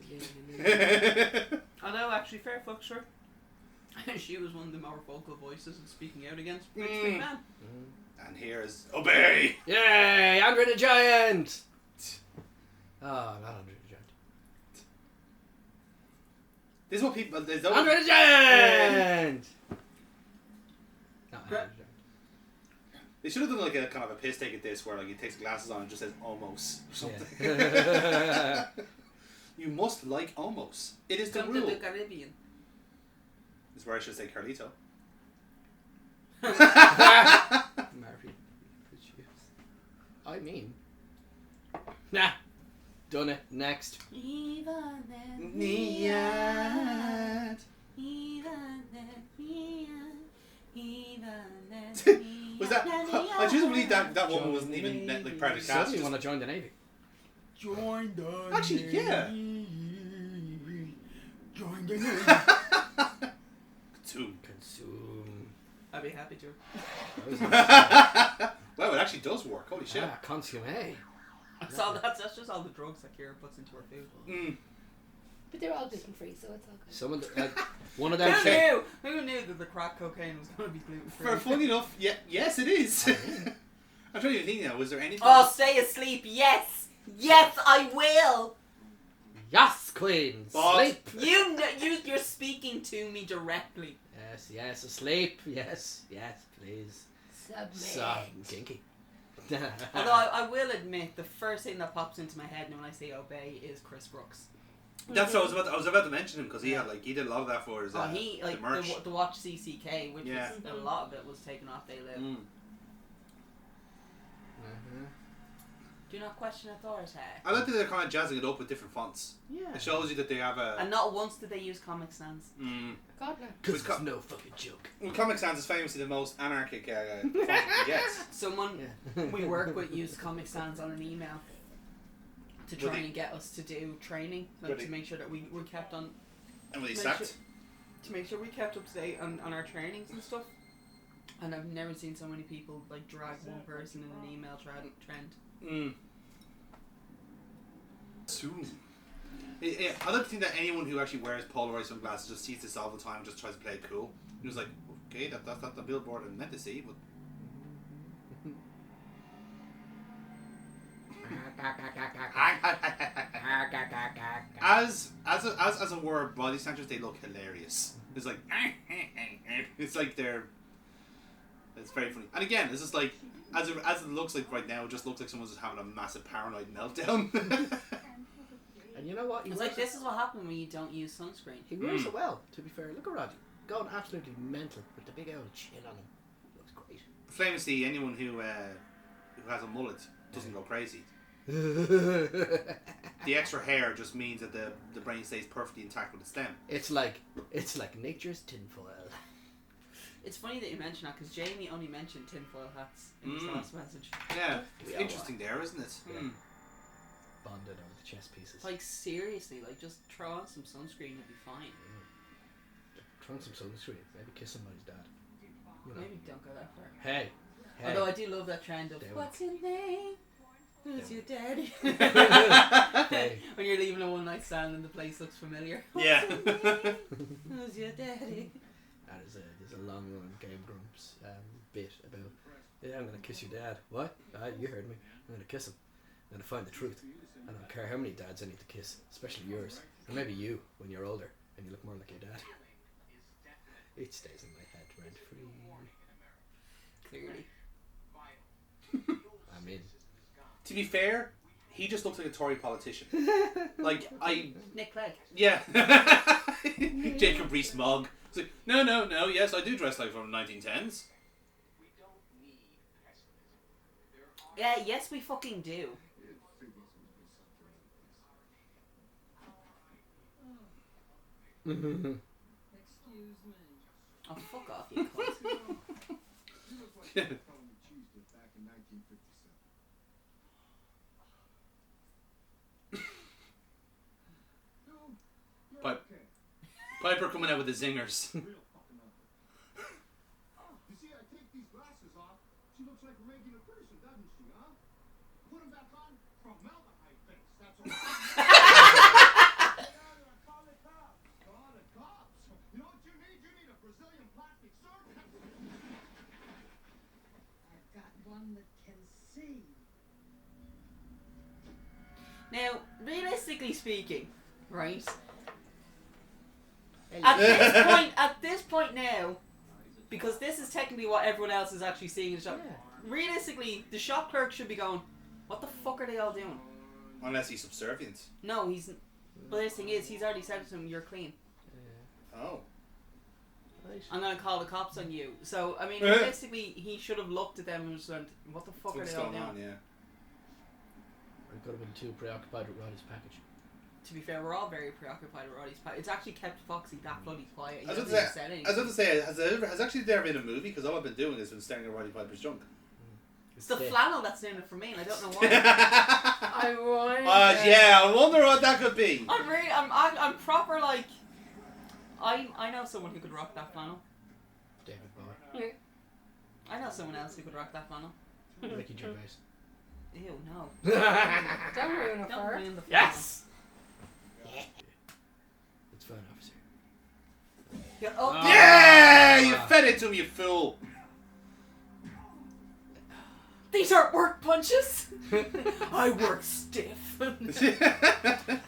Although, actually, fair fuck, sure. She was one of the more vocal voices in speaking out against Rich Mm. McMahon. And here's Obey! Yay! Andre the Giant! Oh, not Andre the Giant. This is what people. There's Andre the Giant! Not Andre the Giant. They should have done like a kind of a piss take at this where like he takes glasses on and just says almost or something. Yeah. You must like almost. It is the Come to rule. the Caribbean. This is where I should say Carlito. Marry. I mean. Nah. Done it. Next. Was that? I just believe that woman wasn't even like part of the cast. Suddenly Just- want to join the Navy. Join the Actually, yeah. Join the Navy. Consume. I'd be happy to. Well, it actually does work. Holy shit. Ah, consume. That's just all the drugs that Kira puts into her food. Mm. But they're all gluten free, so it's all good. Someone, one of them Who said. knew? Who knew that the crack cocaine was going to be gluten free? For funny enough, yeah, yes, it is. I'm trying to think now. Was there anything? Oh, stay asleep. Yes, yes, I will. Yes, Queen. But- Sleep. You're speaking to me directly. Yes, asleep. Yes, please. Submit. Kinky. Although I will admit, the first thing that pops into my head when I say obey is Chris Brooks. That's what I was about to mention him because he did a lot of that for his He the like merch. the Watch CCK, which Yeah. was, a lot of it was taken off They Live. Mm. Do not question authority. I like that they're kind of jazzing it up with different fonts. Yeah. It shows you that they have a. And not once did they use Comic Sans. God no. Because it's no fucking joke. Well, Comic Sans is famously the most anarchic font you can get. Someone Yeah. we work with used Comic Sans on an email to try Were they- and get us to do training, like Were they- to make sure that we kept on And when they Make sacked. to make sure we kept up to date on our trainings and stuff. And I've never seen so many people like drag one person in an email trend. Mm. Soon. I like to think that anyone who actually wears polarized sunglasses just sees this all the time and just tries to play it cool. He was like, okay, that's not the billboard I meant to see, but. As it were, body snatchers, they look hilarious. It's like it's like they're. It's very funny. And again, it's just like as it looks like right now, it just looks like someone's just having a massive paranoid meltdown. And you know what? It's like this is what happened when you don't use sunscreen. He wears it well, to be fair. Look at Roddy. Going absolutely mental with the big old chin on him. Looks great. Famously, anyone who has a mullet doesn't go crazy. The extra hair just means that the brain stays perfectly intact with the stem. It's like nature's tinfoil. It's funny that you mention that because Jamie only mentioned tinfoil hats in his last message. Yeah, We it's interesting there, isn't it? Yeah. Mm. Bonded over the chess pieces. Like seriously, like just throw on some sunscreen, you'll be fine. Throwing some sunscreen, maybe kiss somebody's dad. You know. Maybe don't go that far. Hey. Although I do love that trend of They what's your name? Who's They your daddy? Hey. When you're leaving a one night stand and the place looks familiar. Yeah. Who's your daddy? There's a long run Game Grumps bit about, yeah, I'm gonna kiss your dad. What? You heard me. I'm gonna kiss him. I'm gonna find the truth. I don't care how many dads I need to kiss, especially yours, or maybe you when you're older and you look more like your dad. It stays in my head rent free. Clearly. I'm in. To be fair, he just looks like a Tory politician. Like, Nick Clegg. Yeah. Jacob Rees-Mogg. It's like, no, yes, I do dress like from the 1910s. Yeah, yes we fucking do. Oh, fuck off, you cunt. Piper coming out with the zingers. You see, I take these glasses off. She looks like a regular person, doesn't she, huh? Put them back on. Formaldehyde face. That's all. Call the cops. Call the cops. You know what you need? You need a Brazilian plastic surgeon. I've got one that can see. Now, realistically speaking, right? Hey. At this point now, because this is technically what everyone else is actually seeing in the shop. Yeah. Realistically, the shop clerk should be going, what the fuck are they all doing? Unless he's subservient. No, he's... But the thing is, he's already said to him, you're clean. Oh. Right. I'm going to call the cops on you. So, I mean, realistically, he should have looked at them and just went, what the fuck What's are they all going doing? on, yeah. I could have been too preoccupied with Roddy's package. To be fair, we're all very preoccupied with Roddy's package. It's actually kept Foxy that bloody quiet. He I was hasn't about even said anything. to say, has actually there been a movie? Because all I've been doing is been staring at Roddy Piper's junk. It's the Yeah. flannel that's doing it for me, and I don't know why. I wonder. Yeah, I wonder what that could be. I'm proper like. I know someone who could rock that flannel. David Bowie. I know someone else who could rock that flannel. Ricky Gervais. Ew, no. Don't ruin it for Don't her. ruin the flannel. Yes! It's fine, officer. Yeah, oh, Ah. Yeah, you fed it to him, you fool. these aren't work punches. I work stiff.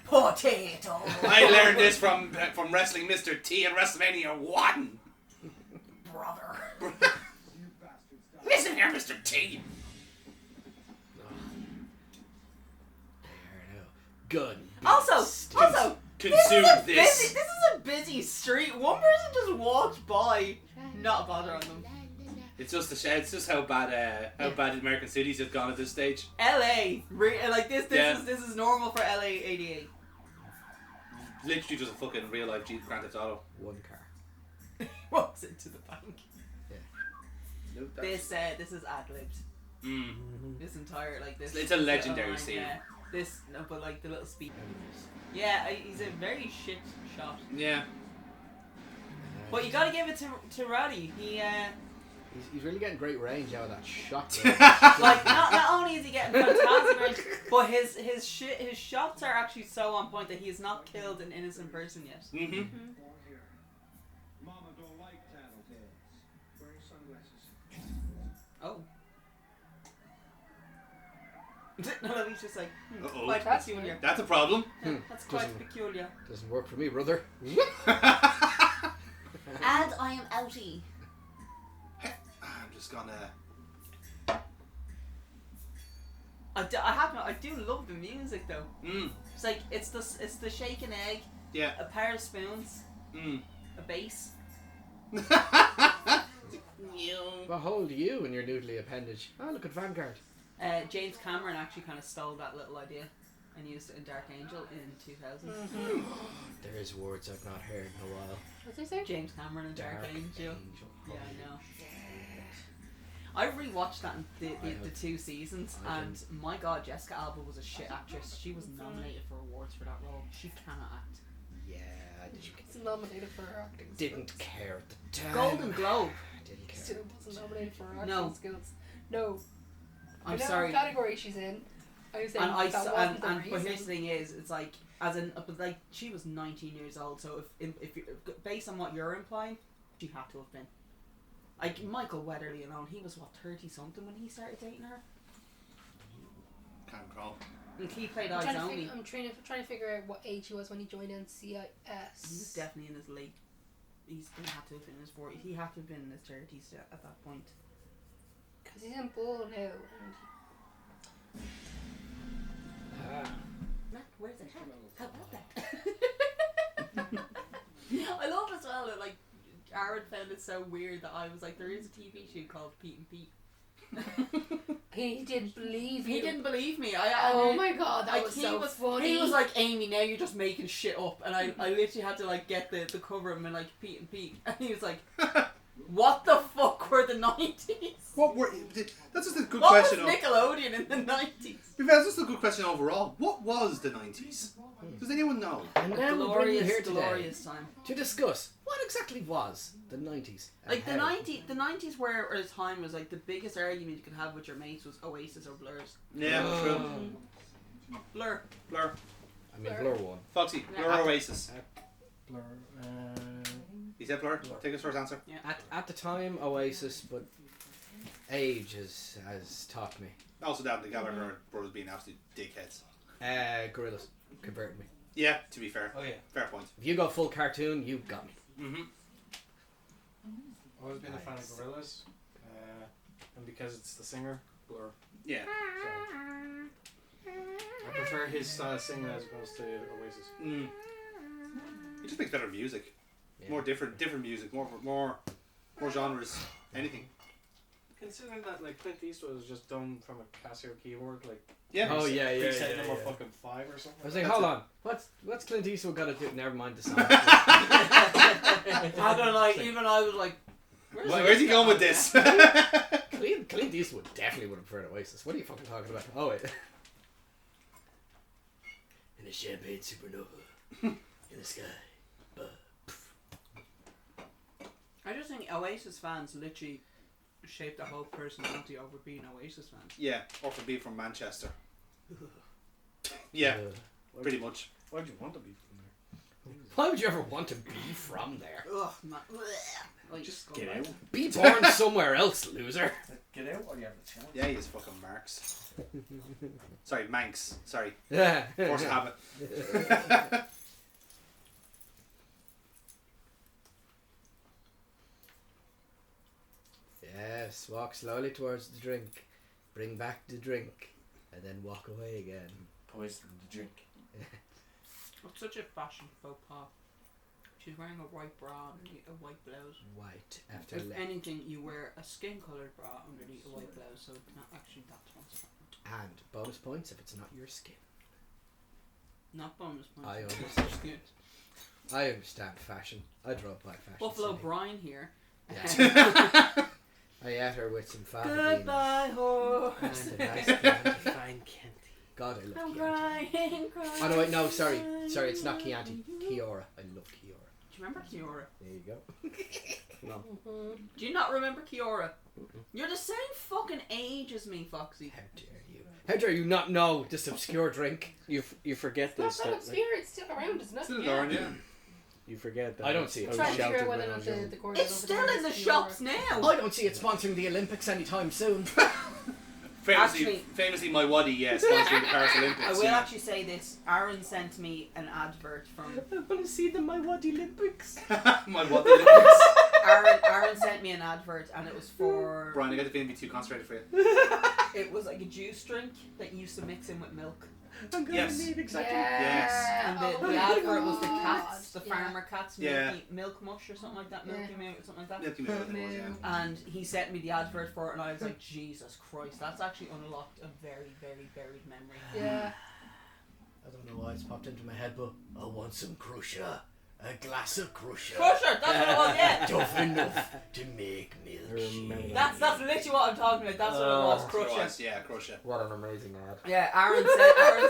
Potato. I learned this from wrestling Mr. T at WrestleMania 1. Brother. You bastards. Listen here, Mr. T. There now. Gun. Also, Consume this is a busy street. One person just walked by, not bother on them. It's just how bad American cities have gone at this stage. LA, like this Yeah. is normal for LA 88. Literally just a fucking real life Jeep Grand Theft Auto. One car. Walks into the bank. Nope, This is ad libbed. Mm. This entire like this. It's a legendary line, scene. Yeah. This no, but like the little speed. Anyways. Yeah, he's a very shit shot. Yeah. But you gotta give it to Roddy. He He's really getting great range out of that shot. like not only is he getting fantastic range, but his shots are actually so on point that he has not killed an innocent person yet. Mm-hmm. Or here. Mama don't like tattletales. Wearing sunglasses. Oh. No, he's just like, Uh-oh. quite That's peculiar. That's a problem. Yeah, that's quite Doesn't- peculiar. Doesn't work for me, brother. And I am outie. I'm just gonna. I do love the music though. Mm. It's like it's the shaken egg, Yeah. a pair of spoons, Mm. a bass. Behold you and your noodly appendage. Oh, look at Vanguard. James Cameron actually kind of stole that little idea. and he was in Dark Angel in 2000. There's words I've not heard in a while. What's he say? James Cameron in Dark Angel. Yeah, I Holy know. shit. I rewatched that in the 2 seasons, and my god, Jessica Alba was a shit actress. She was nominated for awards for that role. She cannot act. Yeah, I It's nominated for her acting. didn't care at the time. Golden Globe. Didn't care. Still wasn't nominated for her acting No. skills. No. I'm I know sorry. what category she's in. I was saying And that wasn't the but here's the reason. thing is, it's like, as in, but like, she was 19 years old, so if you, based on what you're implying, she had to have been. Like, Michael Weatherly alone, he was, what, 30-something when he started dating her? Can't recall. And he played I'm Eyes trying, to Only. I'm trying to figure out what age he was when he joined NCIS. He was definitely in his late. He had to have been in his 40s. He had to have been in his 30s at that point. Because he's in Bull now. Matt, where's the hat? How about that? I love as well that, like, Aaron found it so weird that I was like, there is a TV show called Pete and Pete. He didn't believe you. He didn't believe me. Oh my god, that like, was so funny. He was like, Amy, now you're just making shit up. And I literally had to, like, get the cover of him and, like, Pete and Pete. And he was like, what the fuck were the 90s? What were? That's just a good What question. was Nickelodeon in the 90s? That's just a good question overall. What was the 90s? Does anyone know? And now we'll bring you here today glorious time. to discuss what exactly was the 90s. and Like, the how. 90s were, or the time was, like, the biggest argument you could have with your mates was Oasis or Blurs. Yeah, true. Blur. Blur. I mean, Blur one. Foxy, Yeah. Blur or Oasis? Blur. He said Blur. Take his first answer. At the time, Oasis, but age has taught me. Also down the Gallagher brothers being absolute dickheads. Gorillaz converted me. Yeah, to be fair. Oh yeah. Fair point. If you go full cartoon, you got me. Mm-hmm. I've always been a fan of Gorillaz, and because it's the singer, Blur. Yeah. So I prefer his style of singing as opposed to Oasis. Mm. He just makes better music. Yeah. More different music. More genres. Anything. Considering that, like, Clint Eastwood was just done from a Casio keyboard, like, Yeah. Oh yeah, yeah, preset yeah, number yeah. fucking 5 or something. I was like, That's hold it. on, what's Clint Eastwood got to do? Never mind the song. I don't like, even I was like, Where's he going with this? Clint Eastwood definitely would have preferred Oasis. What are you fucking talking about? Oh wait. In a champagne supernova, in the sky. I just think Oasis fans literally shaped their whole personality over being Oasis fans. Yeah, or for being from Manchester. Yeah, pretty much. Why'd you want to be from there? Why would you ever want to be from there? Ugh, man. Like, Just get out. Be born somewhere else, loser. Get out while you have the chance. Yeah, he is fucking Marx. Sorry, Manx. Sorry. Yeah. Force of habit. Yes, walk slowly towards the drink, bring back the drink, and then walk away again. Poison the drink. It's such a fashion faux pas. She's wearing a white bra underneath a white blouse. White after If left. anything, you wear a skin-coloured bra underneath a white blouse, so it's not actually that transparent. And bonus points if it's not your skin. Not bonus points. I it's understand. just good. I understand fashion. I draw by fashion. Buffalo City. Brian here. Yeah. I ate her with some fava beans. Goodbye, horse. And a nice Chianti. Fine Kenty. God, I love I'm Chianti. crying. Oh no, wait, no, sorry, it's not Chianti. Kiora. I love Kiora. Do you remember Kiora? There you go. No. Do you not remember Kiora? You're the same fucking age as me, Foxy. How dare you? How dare you not know this obscure drink? You forget It's not this. that That, obscure, it's still around, isn't it? Still darn, yeah. you forget that. I don't see it. was Trying to figure shouted out whether when or I not was young. the cord It's still in the shops now. I don't see it sponsoring the Olympics anytime soon. Famously, my waddy, yeah, sponsoring the Paris Olympics. I will yeah. actually say this. Aaron sent me an advert from... I want to see them, my What Olympics. My waddy Olympics. Aaron sent me an advert and it was for... Brian, I got the feeling to be too concentrated for you. It was like a juice drink that you used to mix in with milk. I'm gonna Yes. need exactly. Yes. And Oh the my advert was the God. cats, the Yeah. farmer cats, Yeah. milk mush or something like that, Yeah. milky milk, something like that. Milky Milk, it was, yeah. And he sent me the advert for it, and I was like, Jesus Christ, that's actually unlocked a very, very buried memory. Yeah. I don't know why it's popped into my head, but I want some Crusher. A glass of Crusher. Crusher, that's what it was, yeah. Tough enough to make milkshake. That's literally what I'm talking about. That's what it was, Crusher. Yeah, Crusher. What an amazing ad. Yeah, Aaron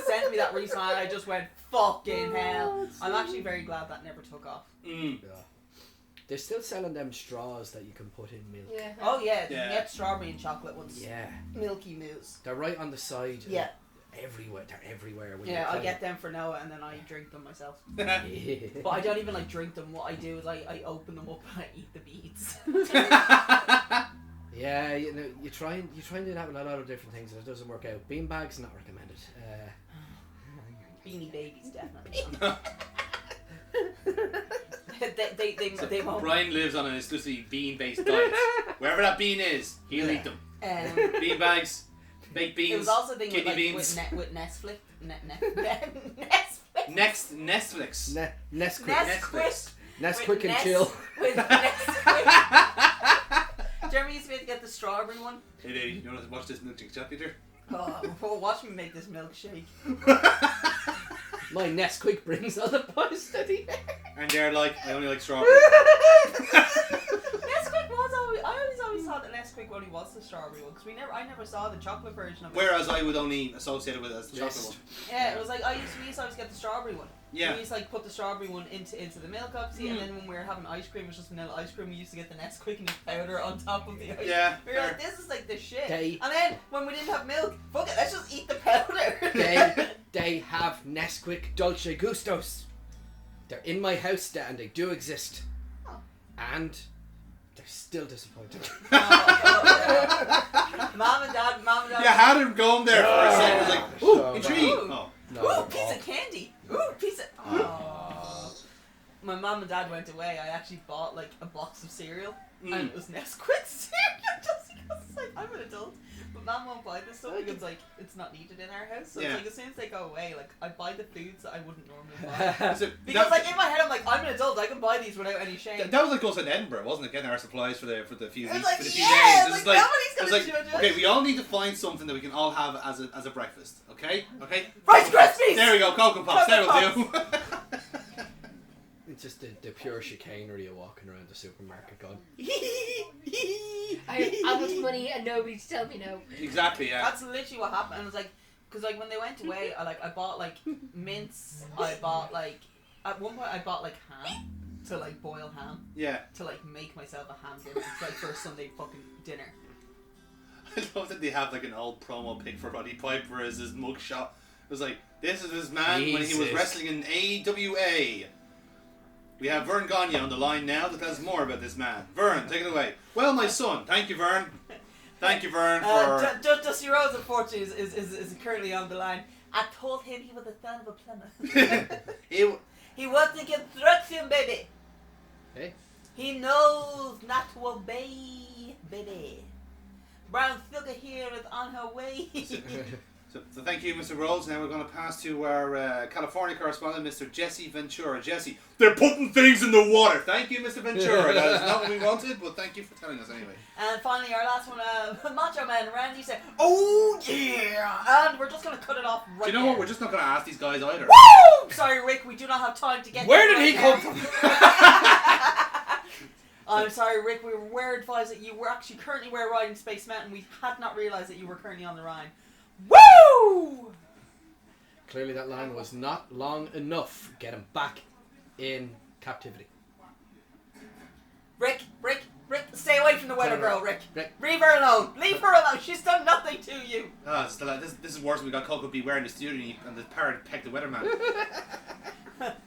sent me that recently and I just went, fucking hell. I'm actually very glad that never took off. Mm. Yeah. They're still selling them straws that you can put in milk. Yeah. Oh yeah, you Yeah. get strawberry and chocolate ones. Yeah. Milky mousse. They're right on the side. Yeah. Everywhere. They're everywhere. When Yeah, you I try get them for Noah and then I drink them myself. them. But I don't even like drink them. What I do is I open them up and I eat the beads. Yeah, you know, you try and do that with a lot of different things and it doesn't work out. Beanbags not recommended. Beanie Babies definitely. they won't. Brian lives on an exclusively bean-based diet. Wherever that bean is, he'll eat them. Bean bags, baked beans, It was also a thing kidney with, beans. with Netflix. Next, Netflix. Nesquik. Nesquik. Nesquik and chill. With Nesquik. Jeremy used to be able to get the strawberry one. Hey, Dave, you want to watch this milkshake chocolate here? Oh, watch me make this milkshake. My Nesquik brings all the positivity. And they're like, I only like strawberry. Nesquik was always. I always thought that Nesquik only was the strawberry one because I never saw the chocolate version of it. Whereas I would only associate it with it as the chocolate one. Yeah, it was like we used to always get the strawberry one. Yeah. We used to like put the strawberry one into the milk, obviously, and then when we were having ice cream, it was just vanilla ice cream. We used to get the Nesquik and the powder on top of the ice. Yeah. We were like, this is like the shit. They- And then when we didn't have milk, fuck it, let's just eat the powder. They have Nesquik Dolce Gustos. They're in my house and they do exist. Oh. And they're still disappointing. Mom and dad. You had him going there for a second. It was like, ooh, So intrigued. bad. Oh. Ooh, piece of candy. Ooh, piece of. Oh. My mom and dad went away. I actually bought like a box of cereal, and it was Nesquik cereal just because it's like I'm an adult, but mom won't buy this stuff because like it's not needed in our house. So Yeah. it's like as soon as they go away, like I buy the foods that I wouldn't normally buy. So Because that, like in my head I'm like I'm an adult, I can buy these without any shame. that was like us in Edinburgh, wasn't it? Getting our supplies for the few It was weeks, like, for the few yeah, days. it's like, nobody's gonna judge us. Okay, we all need to find something that we can all have as a breakfast. Okay? Rice Krispies! There we go, Cocoa Pops. There Cocoa will do. It's just the pure chicanery of walking around the supermarket going, I have how much money and nobody to tell me no. Exactly, yeah. That's literally what happened. And it was like, because like when they went away, I bought like mince. I bought like at one point I bought like ham to like boil ham Yeah. to like make myself a ham dinner. It's like for a Sunday fucking dinner. I love that they have like an old promo pic for Roddy Piper as his mugshot. It was like, this is his man when he was Jesus. wrestling in AWA. We have Vern Gagne on the line now to tell us more about this man. Vern, take it away. Well, my son. Thank you, Vern. Thank you, Vern, for... Dusty Rhodes, unfortunately, is currently on the line. I told him he was the son of a plumber. He was the construction baby. hey, He knows not to obey, baby. Brown sugar here is on her way. So thank you, Mr. Rhodes. Now we're going to pass to our California correspondent, Mr. Jesse Ventura. Jesse, they're putting things in the water. Thank you, Mr. Ventura. That is not what we wanted, but thank you for telling us anyway. And finally, our last one, Macho Man Randy said, "Oh yeah!" And we're just gonna cut it off right Do you know there. what? We're just not going to ask these guys either. Woo! Sorry, Rick, we do not have time to get. where to did he right come now. from? I'm sorry, Rick. We were advised that you were actually currently riding Space Mountain. We had not realised that you were currently on the Rhine. Woo! Clearly that line was not long enough. Get him back in captivity. Rick, stay away from the weather girl, Rick. Rick. Leave her alone. Leave her alone. She's done nothing to you. This is worse when we got Coco Beware in the studio and the parrot pecked the weatherman.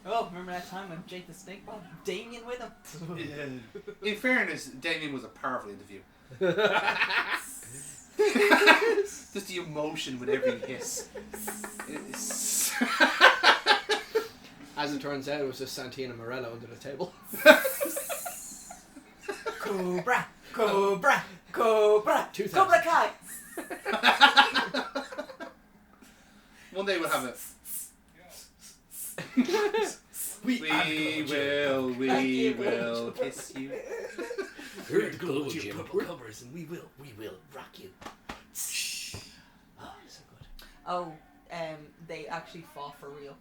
Oh, remember that time when Jake the Snake brought Damien with him? In fairness, Damien was a powerful interview. Just the emotion with every hiss. As it turns out, it was just Santina Morello under the table. Cobra, Cobra, Cobra, 2000. Cobra Kai. One day we'll have it. We will kiss you. We're the Global Gym covers, and we will rock you. Oh, so good. Oh, they actually fought for real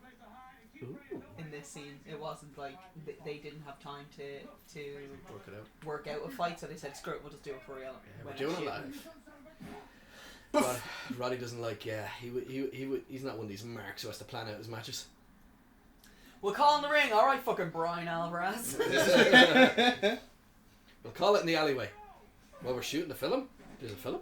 Ooh, in this scene. It wasn't like they didn't have time to work it out. work out a fight, so they said, "Screw it, we'll just do it for real." Yeah, we're When doing it shooting. live. Roddy doesn't like. Yeah, he's not one of these marks who has to plan out his matches. We'll call in the ring, all right, fucking Brian Alvarez. We'll call it in the alleyway. While we're shooting the film. There's a film.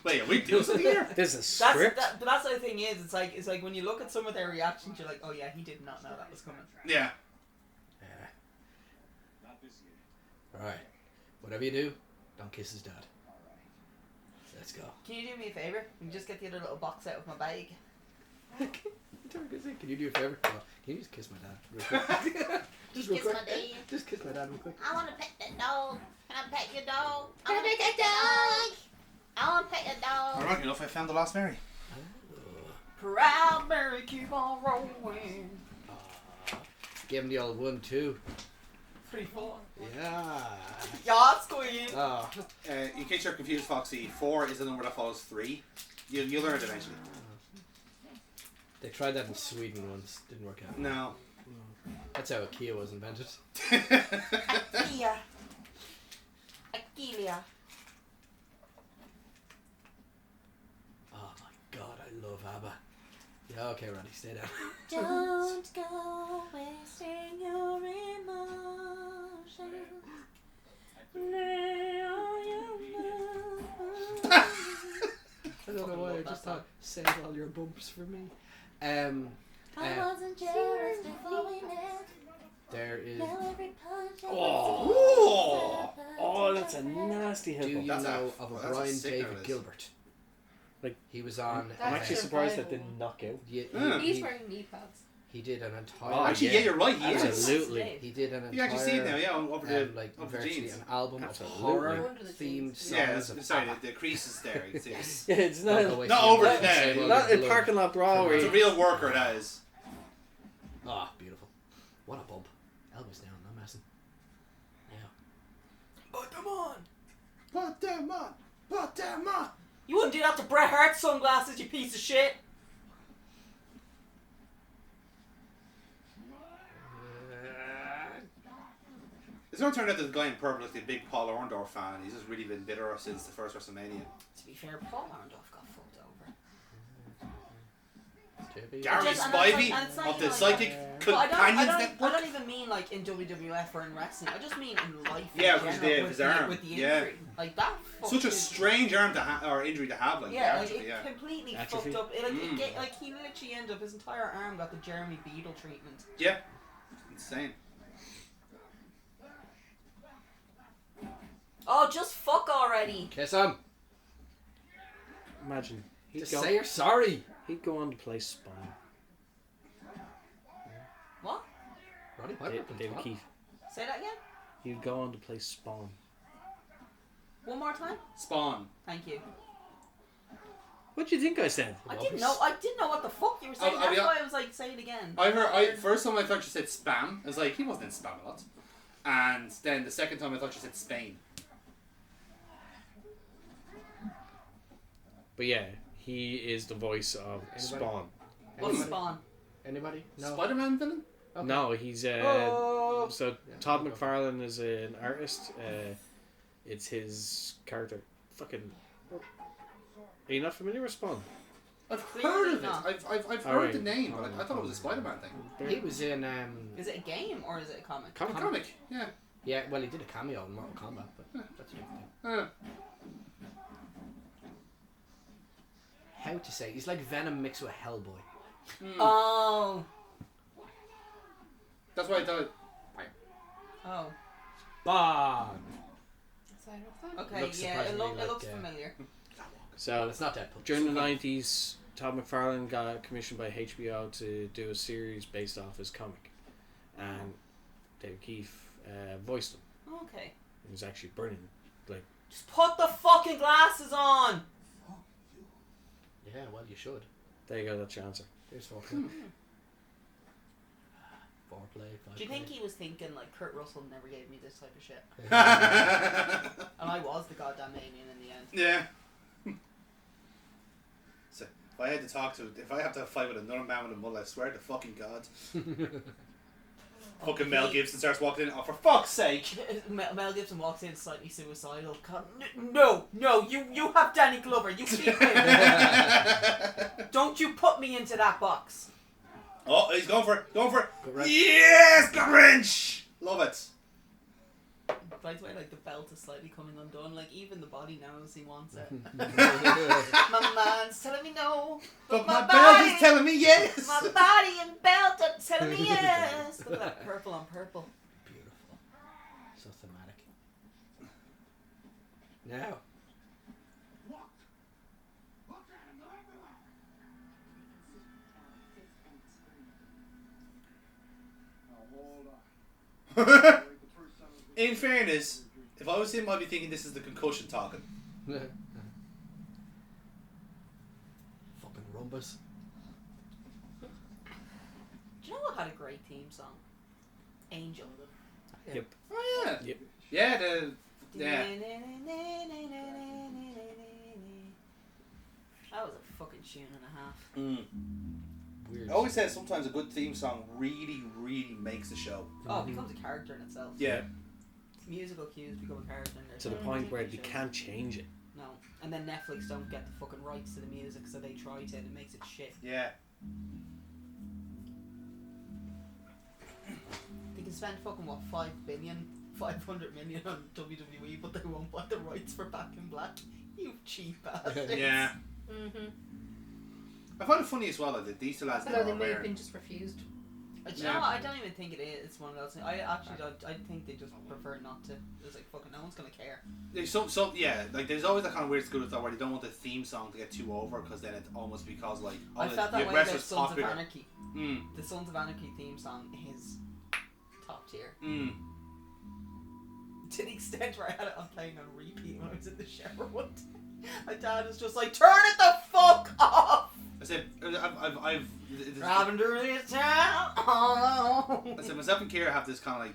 Wait, are we doing something here? There's a script. But that's the thing is, it's like when you look at some of their reactions, you're like, oh yeah, he did not know that was coming. Yeah. Yeah. Alright. Whatever you do, don't kiss his dad. Let's go. Can you do me a favour? Can you just get the other little box out of my bag? Can you do a favour? Can you just kiss my dad real quick? Just real quick. Just kiss my dad real quick. I want to pet that dog. Can I pet your dog? I want to pet that dog. I want to pet the dog. Alright, enough. I found the Lost Mary. Proud Mary, keep on rolling. Give him the old 1, 2. 3, 4. Yeah. Yeah, squeeze. Oh. In case you're confused, Foxy, 4 is the number that follows 3. You'll learn it eventually. They tried that in Sweden once. Didn't work out. No. That's how Ikea was invented. Akia. Akia. Oh my god, I love ABBA. Yeah, okay, Roddy, stay down. Don't go wasting your emotions. Lay all your love. I don't know why, I just thought, save all your bumps for me. I wasn't jealous before we met. There is... Now every punch I Oh! Oh, that's a nasty Do hip you That's know a- of a that's a Brian sick David notice. Gilbert? Like, He was on... I'm That's actually a surprised survival that didn't knock out. He's wearing knee pads. He did an entire... Oh, Actually, yeah, you're right. He is. Absolutely. He did an entire... You actually see it now, yeah, over the, like over the virtually jeans. an album Absolutely. of horror Under the themed jeans. songs Yeah, of sorry, ABBA. the creases there. You can see it. Yeah, it's Don't go not. wasting Not your over breath the and net. save all Not your in blood. parking lot brawl. It's a real worker, that is. Ah, beautiful. What a bump. Elbows down, no messing. Yeah. Put them on. Put them on! Put them on! You wouldn't do that to Bret Hart's sunglasses, you piece of shit. It's not turned out that the guy in purple is a big Paul Orndorff fan, and he's just really been bitter since the first WrestleMania. To be fair, Paul Orndorff got fucked over. Gary Just- and Spivey and it's not of the even psychic But companions I network. don't even mean like in WWF or in wrestling. I just mean in life. Yeah, in with general, the- with his the, arm. with the Yeah. injury, like that. Such a fucking- strange arm to or injury to have, like Yeah, like actually, it yeah. completely Atrophy. fucked up. It, like, Mm. like he literally ended up his entire arm got the Jeremy Beadle treatment. Yeah, insane. Oh, just fuck already. Kiss him. Imagine. Just say you're sorry. He'd go on to play Spawn. What? Roddy Piper. David, David Keith. Say that again. He'd go on to play Spawn. One more time. Spawn. Thank you. What do you think I said? I didn't know what the fuck you were saying. I'll That's be why I was like, say it again. First time I thought she said spam. I was like, he wasn't in spam a lot. And then the second time I thought she said Spain. But yeah, he is the voice of Anybody? Spawn. What's Spawn? Anybody? No. Spider-Man villain? Okay. No, he's Oh. so Yeah, Todd go. McFarlane is an artist. It's his character. Fucking. Are you not familiar with Spawn? I've So heard you're of it. not. I've heard Alright. the name, but I thought it was a Spider-Man thing. He was in Is it a game or is it a comic? Comic, yeah. yeah, well he did a cameo in Mortal Kombat, but that's a different thing. How to say? He's like Venom mixed with Hellboy. Oh. That's why I thought. Oh. Bond. Side of that. Okay. Looks Yeah. It, surprisingly it looks like, familiar. So It's not Deadpool. during the 90s, Todd McFarlane got commissioned by HBO to do a series based off his comic, and David Keith voiced him. Okay. It was actually brilliant. Like, Just put the fucking glasses on. Yeah, well you should. there you go, that's your answer. There's foreplay. Foreplay. Do you think he was thinking like Kurt Russell never gave me this type of shit, Yeah. and I was the goddamn alien in the end? So, I had to talk to, if I have to fight with another man with a mullet, I swear to fucking God. Fucking Mel Gibson starts walking in. Oh, for fuck's sake! Mel Gibson walks in slightly suicidal. No, you have Danny Glover. You keep him. Don't you put me into that box. Oh, he's going for it. Going for it. Good wrench. Yes, good wrench. Love it. By the way, like the belt is slightly coming undone. Like even the body knows he wants it. But My mind's telling me no, my my belt body, is telling me yes. my body and belt are telling me yes. Look at that purple on purple. Beautiful. So thematic. Now. In fairness, if I was him, I'd be thinking this is the concussion talking. Fucking rumbus. Do you know what had a great theme song? Angel. Yep. Oh yeah. Yep. Yeah. Yeah. That was a fucking tune and a half. Mm. Weird. I always say sometimes a good theme song really, really makes a show. Oh, it becomes a character in itself. Yeah. Musical cues become a character in To the their point where TV they shows. can't change it. No. And then Netflix don't get the fucking rights to the music, so they try to, and it makes it shit. Yeah. They can spend fucking, what, 500 million on WWE, but they won't buy the rights for Back in Black. You cheap bastards. Yeah. Mm-hmm. I find it funny as well that these two lads So they never may have were. been just refused. Do you know what? I don't even think it is. It's one of those things. I actually don't. I think they just prefer not to. It's like, fucking, no one's gonna care. There's yeah, like there's always that kind of weird school of thought where they don't want the theme song to get too over because then it almost becomes like I felt that way about wrestler's Sons popular. of Anarchy. Mm. The Sons of Anarchy theme song is top tier. Mm. To the extent where I had it on playing on repeat when I was in the shower one day. My dad was just like, turn it the fuck off! I said, I've Driving through this town. Oh. I said myself and Kira have this kind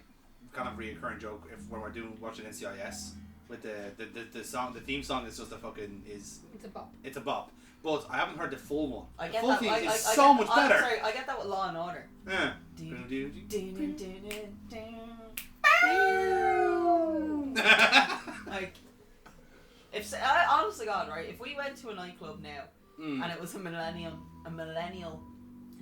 of reoccurring joke when we're watching NCIS with the song, the theme song is just a fucking It's a bop. it's a bop. But I haven't heard the full one. I The get full that. theme I is get- so much better. Sorry, I get that with Law and Order. Yeah. Like, honest to God, right? If we went to a nightclub now Mm. and it was a millennial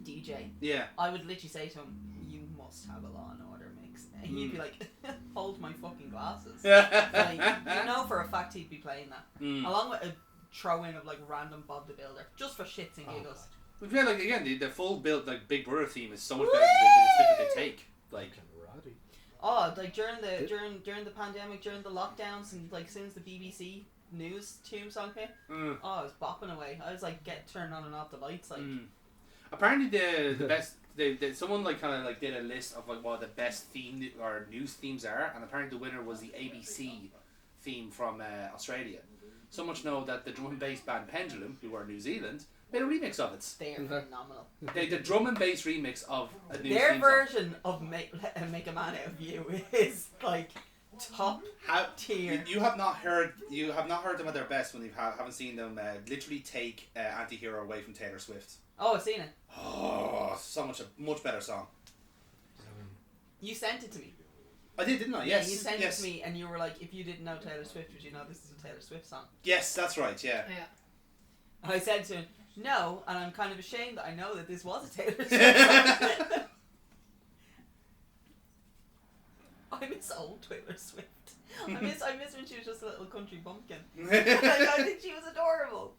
DJ, Yeah. I would literally say to him, "You must have a Law and Order mix," and he'd be like, "Hold my fucking glasses." Like, you know for a fact he'd be playing that, Mm. along with a throw in of like random Bob the Builder, just for shits and giggles. But yeah, like again, the full build like Big Brother theme is so much better than the snippet they take. Like, Roddy. Oh, like during the pandemic, during the lockdowns, and like since the BBC News theme song came, mm. oh, I was bopping away. I was like, turn on and off the lights, like. Mm. Apparently the best someone like kind of like did a list of like what the best theme or news themes are, and apparently the winner was the ABC theme from Australia. So much know that the drum and bass band Pendulum, who are New Zealand, made a remix of it. They are phenomenal. The drum and bass remix of a news Their theme version of make a man out of you is like top song. tier. You have not heard them at their best when you haven't seen them literally take Anti-Hero away from Taylor Swift. Oh, I've seen it. Oh, so much better song. You sent it to me. I did, didn't I? Yeah, Yes. you sent yes. it to me, and you were like, if you didn't know Taylor Swift, would you know this is a Taylor Swift song? Yes, that's right. Yeah. Yeah. And I said to him, no, and I'm kind of ashamed that I know that this was a Taylor Swift song. I miss old Taylor Swift. I miss when she was just a little country bumpkin. Like, I think she was adorable.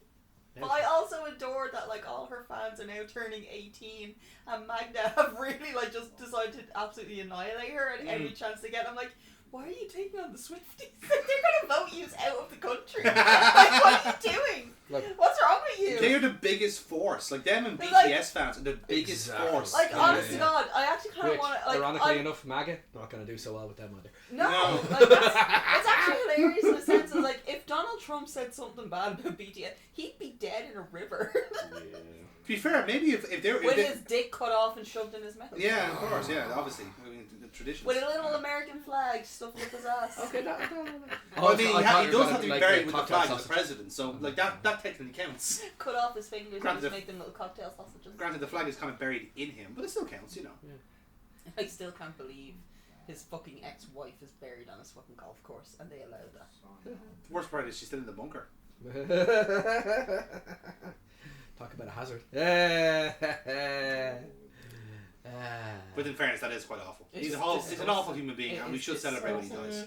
But I also adore that like all her fans are now turning 18 and Magda have really like just decided to absolutely annihilate her at every chance they get. I'm like, why are you taking on the Swifties? They're gonna vote you out of the country. Like, what are you doing? Like, What's wrong with you? They're the biggest force. Like them and BTS Like- fans are the biggest Exactly. force. Like, Yeah, honest to yeah. God, I actually kind of which, want to like. ironically enough, MAGA not going to do so well with them either. No, No. like it's actually hilarious in the sense of like if Donald Trump said something bad about BTS, he'd be dead in a river. To be fair, maybe if they're... With his dick cut off and shoved in his mouth. Yeah, of course, yeah, obviously. I mean, the traditions. With a little American flag stuffed up his ass. Okay, no. Well, I mean, he does have to be like buried a with the cocktail flag of the sausage. president, so like that technically counts. Cut off his fingers Granted, and just make them little cocktail sausages. Granted, the flag is kind of buried in him, but it still counts, you know. I still can't believe his fucking ex-wife is buried on his fucking golf course and they allowed that. The worst part is she's still in the bunker. Talk about a hazard. But in fairness, that is quite awful. It's He's just an awful human being, and we should celebrate when he dies.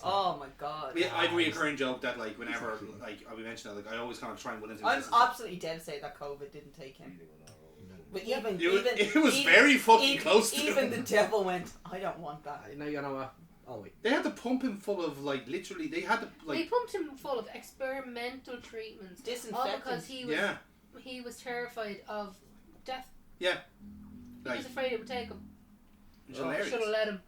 Oh my god. Yeah, I have a recurring joke that like whenever like we mention that, like I always kind of try and win into. I'm absolutely devastated that COVID didn't take him. But It was very fucking close to even him. the devil went, I don't want that. No, you know what? Oh wait. They had to pump him full of like literally. They had to They like pumped him full of experimental treatments. All Disinfectant. because he was terrified of death. Yeah. He Like, was afraid it would take him. it's hilarious. Should have let him.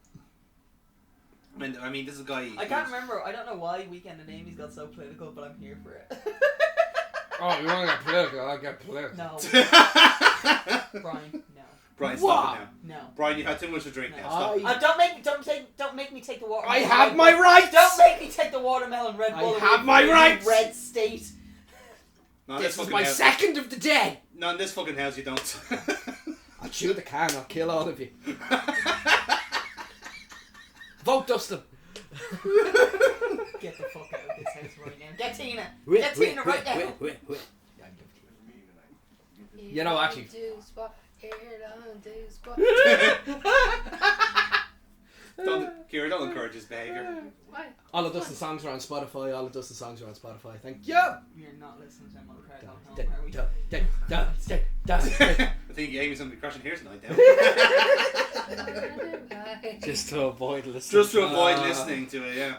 I mean, this is a guy. I can't remember. I don't know why Weekend and Amy's got so political, but I'm here for it. Oh, you want to get political? I'll get political. No, Brian, no, Brian, What? stop it now. no. Brian, you've had too much to drink now. Stop. Don't make me take the water. I have my rights! Don't make me take the watermelon Red I Bull. have my you rights! Red state. Not in This is fucking my house. second of the day! Not in this fucking house, you don't. I'll chew the can, I'll kill all of you. Vote Dustin! Get the fuck out of this house right now. Get Tina. Wait, Get wait, Tina right wait, now. wait. You know, actually- Kira, don't encourage his behaviour. Why? All of Dustin's songs are on Spotify. Thank you! You're not listening to him on the crowd Da, home, da, are we? da, da, da, da, da. I think Amy's going to be crushing here tonight, now. Just to avoid listening. Just to avoid listening to it, yeah.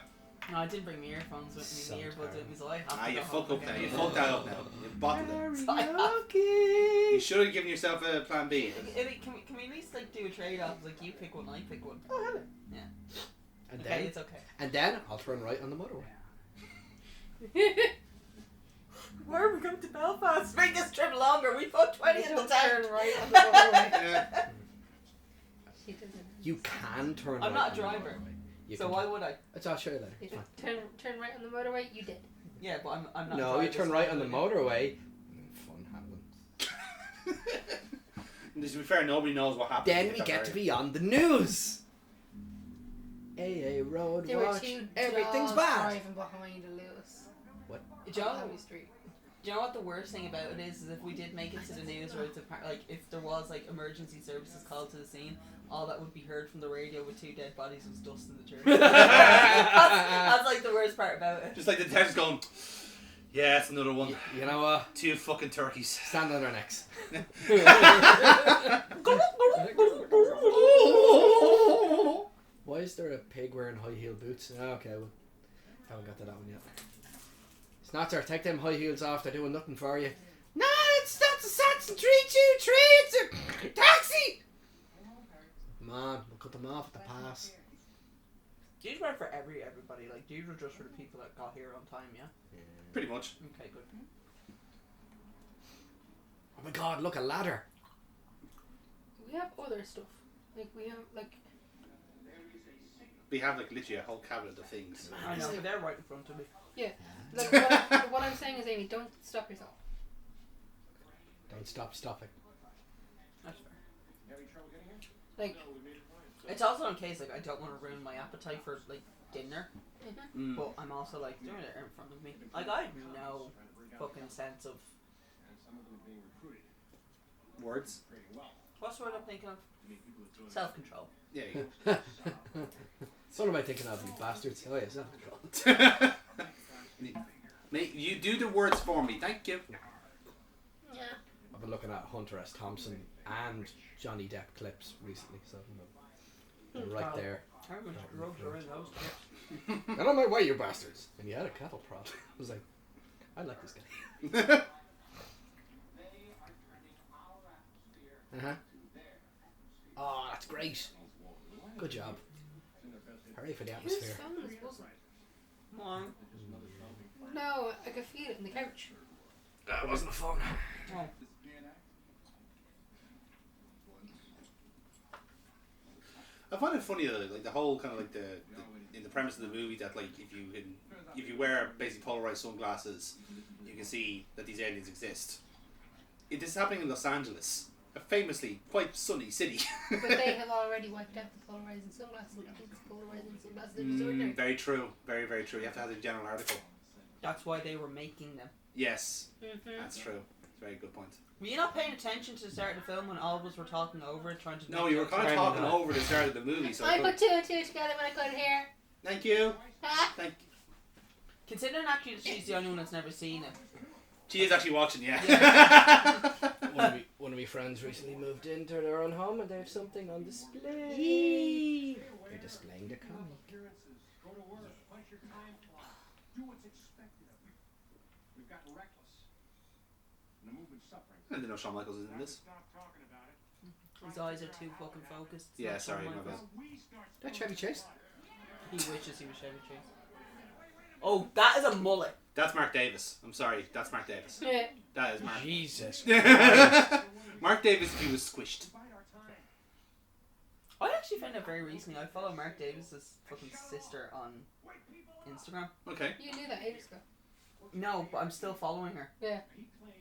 No, I didn't bring my earphones with me, my earbuds with me, so I have to Ah, you go fuck home up now. again. You fucked that up now. You bottled it. So I have- You should have given yourself a plan B. Can we at least like do a trade-off? Like you pick one, I pick one. Oh, hell Yeah. And Okay, then, it's okay. I'll turn right on the motorway. Where are we going to Belfast? Make this trip longer. We put 20 in the tank. Right on the motorway. Yeah. She didn't. You can turn I'm right not a on the driver, motorway. You so can why would I? I'll show you later. You It's fine. turn right on the motorway. You did. Yeah, but I'm not. a No, driver, you turn so right I on the wouldn't. motorway. Fun happens. And to be fair, nobody knows what happened. Then we get to be on the news. AA Road There were Watch. two Everything's dogs bad. driving behind a Lewis. Joe, On Highway Street. do you know what the worst thing about it is if we did make it to the news, or like if there was like emergency services called to the scene, all that would be heard from the radio with two dead bodies was dust in the church. that's like the worst part about it. Just like the detective's going, yeah, it's another one. You know what? 2 fucking turkeys. Stand on our necks. Why is there a pig wearing high heel boots? Oh, okay, well, haven't got to that one yet. Snotzer, take them high heels off. They're doing nothing for you. No, that's a Saxon 323. It's a taxi. Come on, we'll cut them off at the pass. These weren't for everybody. Like these were just for the people that got here on time. Yeah. Pretty much. Okay, good. Oh my God! Look, a ladder. We have other stuff. Like we have like. We have like literally a whole cabinet of things. I know they're right in front of me. Yeah. Like what I'm saying is, Amy, don't stop yourself. Don't stop stopping. That's fair. Like. It's also in case like I don't want to ruin my appetite for like dinner, Mm. but I'm also like doing it in front of me. Like I have no fucking sense of Words? what's the word I'm thinking of. Self-control. Yeah, you go. So what am I thinking of, you bastards? Oh yeah, self-control. Mate, you do the words for me, thank you. Yeah. I've been looking at Hunter S. Thompson and Johnny Depp clips recently, so they're right there. How much drugs are in those chips? Get on my way, you bastards! And you had a cattle prod. I was like, I like this guy. Uh-huh. Oh, that's great. Good job. Hooray for the Whose atmosphere. phone is buzzing? Mom. No, I could feel it in the couch. That wasn't a phone. Oh. I find it funny though, like the whole kind of like the in the premise of the movie that like if you wear basically polarized sunglasses, you can see that these aliens exist. This is happening in Los Angeles, a famously quite sunny city. But they have already wiped out the polarizing sunglasses. I think the polarizing sunglasses are just ordinary. Very true. Very, very true. You have to have the general article. That's why they were making them. Yes, Mm-hmm. that's true. Very good point. Were you not paying attention to the start of the film when all of us were talking over it, trying to? No, you were kind of talking over the start of the movie. So I put two and two together when I couldn't hear. Thank you. Ah. Thank. Considering actually that she's the only one that's never seen it. She is actually watching. Yeah. One of my friends recently moved into their own home and they have something on display. They're displaying the comic. Go to work, punch your time clock, do what's expected of you. We've got reckless. And the movement's suffering. I didn't know Shawn Michaels is in this. Stop talking about it. His eyes are too fucking focused. It's Yeah, not sorry, Shawn my Michaels. bad. That Chevy Chase. He wishes he was Chevy Chase. Oh, that is a mullet. That's Mark Davis. I'm sorry, that's Mark Davis. Yeah. That is Mark. Jesus. Mark Davis, if he was squished. I actually found out very recently. I follow Mark Davis's fucking sister on Instagram. Okay. You knew that ages ago. No, but I'm still following her. Yeah.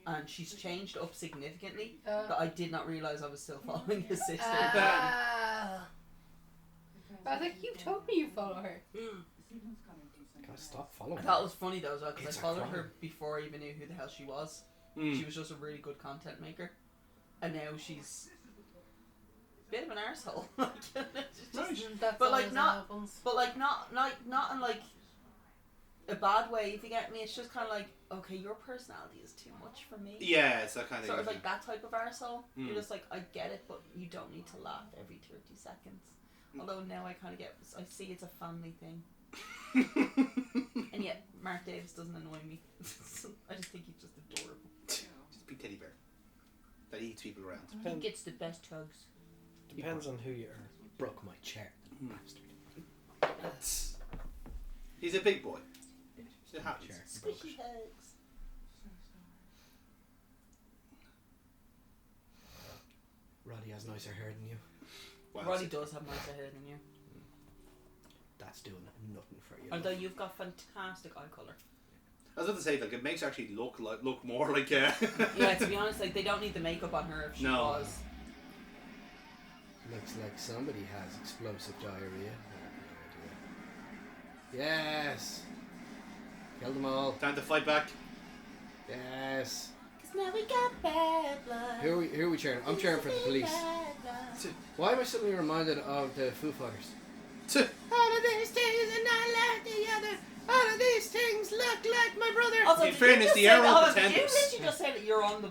And she's changed up significantly. Uh, But I did not realise I was still following his sister. I was like, you told me you follow her. Gotta stop I following. thought it was funny though as well because It's I a followed crime. her before I even knew who the hell she was. Mm. She was just a really good content maker. And now she's a bit of an arsehole. That's But, like, always not- what happens. But like not in like a bad way, if you get me. It's just kind of like, okay, your personality is too much for me. Yeah, it's that kind of Sort of thing. like that type of arsehole. Mm. You're just like, I get it, but you don't need to laugh every 30 seconds. Although now I kind of get, I see it's a family thing. And yet, Mark Davis doesn't annoy me. I just think he's just adorable. Just a big teddy bear that eats people around. He gets the best hugs. Depends on who you are. Broke my chair. Mm. Bastard. He's a big boy. It happens. Chair. Squishy hugs. Roddy has nicer hair than you. Wow. Roddy does have nicer hair than you. That's doing nothing for you. Although you've got fantastic eye colour. I was about to say, like, it makes her actually look more like. Yeah, to be honest, like they don't need the makeup on her if she No. was. Looks like somebody has explosive diarrhea. Yes. Kill them all. Time to fight back. Yes. Cause now we got bad blood. Who are we cheering? I'm cheering for the police. Why am I suddenly reminded of the Foo Fighters? All of these things are not like the other. All of these things look like my brother. Also, In did fairness, you just the say Arrow that- Pretenders. Did you literally just say that you're on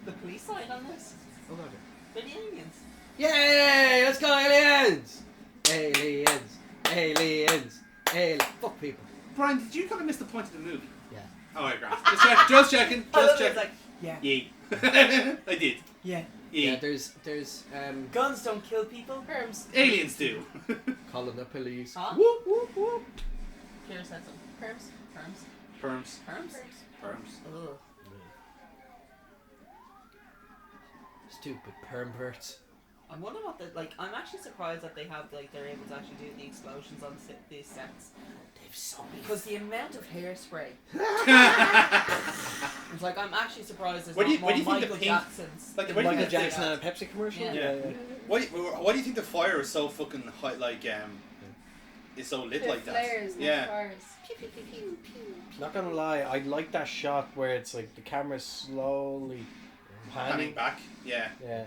the police side on this? Oh, God. They're the aliens. Yay! Let's go, aliens! Aliens! Aliens! Aliens! Fuck people. Brian, did you kind of miss the point of the movie? Yeah. Oh, right, great. Just checking. I love Just it, it's checking. like, yeah, Yee. I did. yeah. Yeah, Yee. there's Guns don't kill people. Perms. Aliens do. calling the police. Huh? Whoop whoop whoop. Kira said something. Perms. Perms. Perms. Perms? Perms. Ugh. Stupid perverts. I'm wondering what I'm actually surprised that they have, they're able to actually do the explosions on these sets. They've so many. Because the amount of hairspray. It's like, I'm actually surprised there's What do not you- more what do you think the Michael pink- Jacksons. Like, in what do you Michael think Jackson and a Pepsi commercial? Yeah. Why do you think the fire is so fucking high, like is so lit like that? Flares, not Yeah. fires. Pew, pew, pew, pew, pew. Not gonna lie, I like that shot where it's like the camera's slowly Panning panning. back. Yeah. Yeah.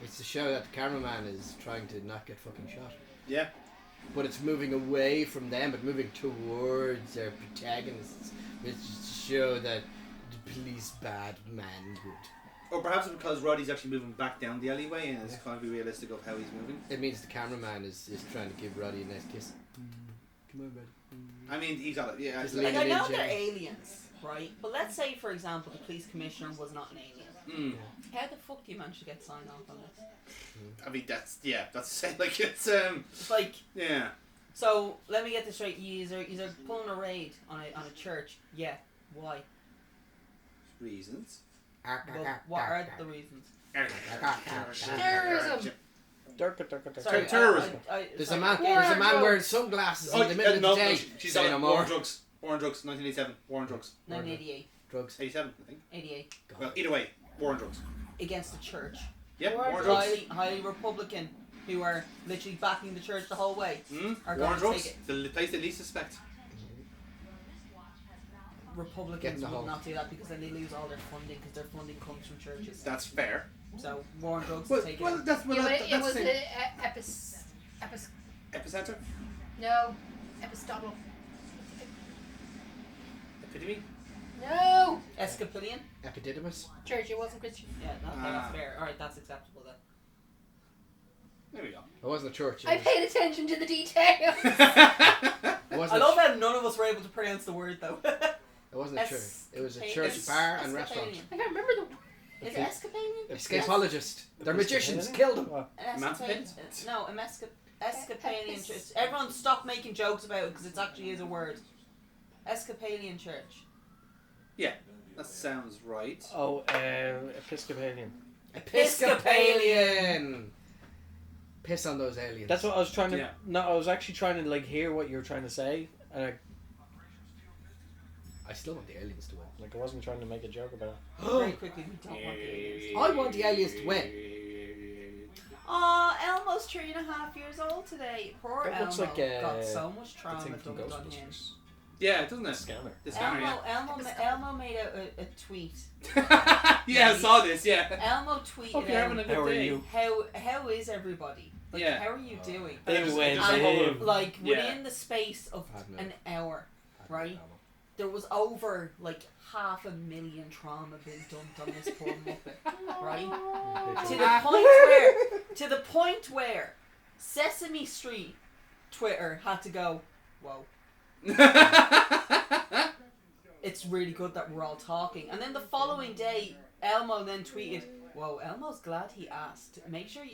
It's to show that the cameraman is trying to not get fucking shot. Yeah. But it's moving away from them, but moving towards their protagonists. It's just to show that the police bad man would. Or perhaps it's because Roddy's actually moving back down the alleyway and it's kind of be realistic of how he's moving. It means the cameraman is trying to give Roddy a nice kiss. Come on, buddy. I mean, he's got it. Yeah. Just Like, Like, I Leaning know in, they're Jay. aliens, right? But let's say, for example, the police commissioner was not an alien. How the fuck do you manage to get signed off on this? I mean, that's like it's It's like, yeah. so let me get this straight. You're pulling a raid on a church. Yeah. Why? Reasons. Well, what are the reasons? Terrorism. Sorry, terrorism. There's a sorry, man. again, There's a man drugs. wearing sunglasses in the middle of no, the day. she's Say on no War more. on Drugs. War on Drugs, 1987. War on Drugs. 1988, Drugs. 87, I think. 88, Well, either way, War on Drugs. against the church. Yeah, War War on on Drugs. Highly Republican, who are literally backing the church the whole way. Are War on going to Drugs. take it. The place they least suspect. Republicans Get in the would hole. not do that because then they lose all their funding because their funding comes from churches. That's fair. So war on drugs Well, to take well it. that's well, It that's was the epicenter. Aristotle. Epidemic. No! Escapillion? Epididymus. Church, it wasn't Christian. Yeah, okay, that's fair. Alright, that's acceptable then. There we go. It wasn't a church. It I was, paid attention to the details. it I wasn't. love how none of us were able to pronounce the word though. It wasn't a church. It was a church, bar, and restaurant. I can't remember the word. Is it Escapalion? Escapologist. They're magicians. Killed them. Emancipate? No, Escapalion Church. Everyone stop making jokes about it because it actually is a word. Escapalion Church. Yeah, that sounds right. Oh, Episcopalian. Episcopalian. Piss on those aliens. That's what I was trying to. Yeah. No, I was actually trying to like hear what you were trying to say, and I still want the aliens to win. I wasn't trying to make a joke about it. Very quickly, we don't want the aliens. I want the aliens to win. Aw, Elmo's 3.5 years old today. Poor That Elmo looks like, got so much The trauma thing from dumped on him. Ghostbusters. Yeah, doesn't it? Scanner. The scanner, Elmo made a tweet. yeah. Yeah, I saw this, yeah. Elmo tweeted Hope you're having a out, good How are day. you? how is everybody? Like, Yeah. how are you doing? And it was- They it was went a whole- in. Like, Yeah. within the space of Had no- an hour, had no right? ammo. There was over, like, 500,000 trauma being dumped on this poor Muppet, right? To the point where Sesame Street Twitter had to go, whoa. It's really good that we're all talking. And then the following day, Elmo then tweeted, whoa, Elmo's glad he asked. Make sure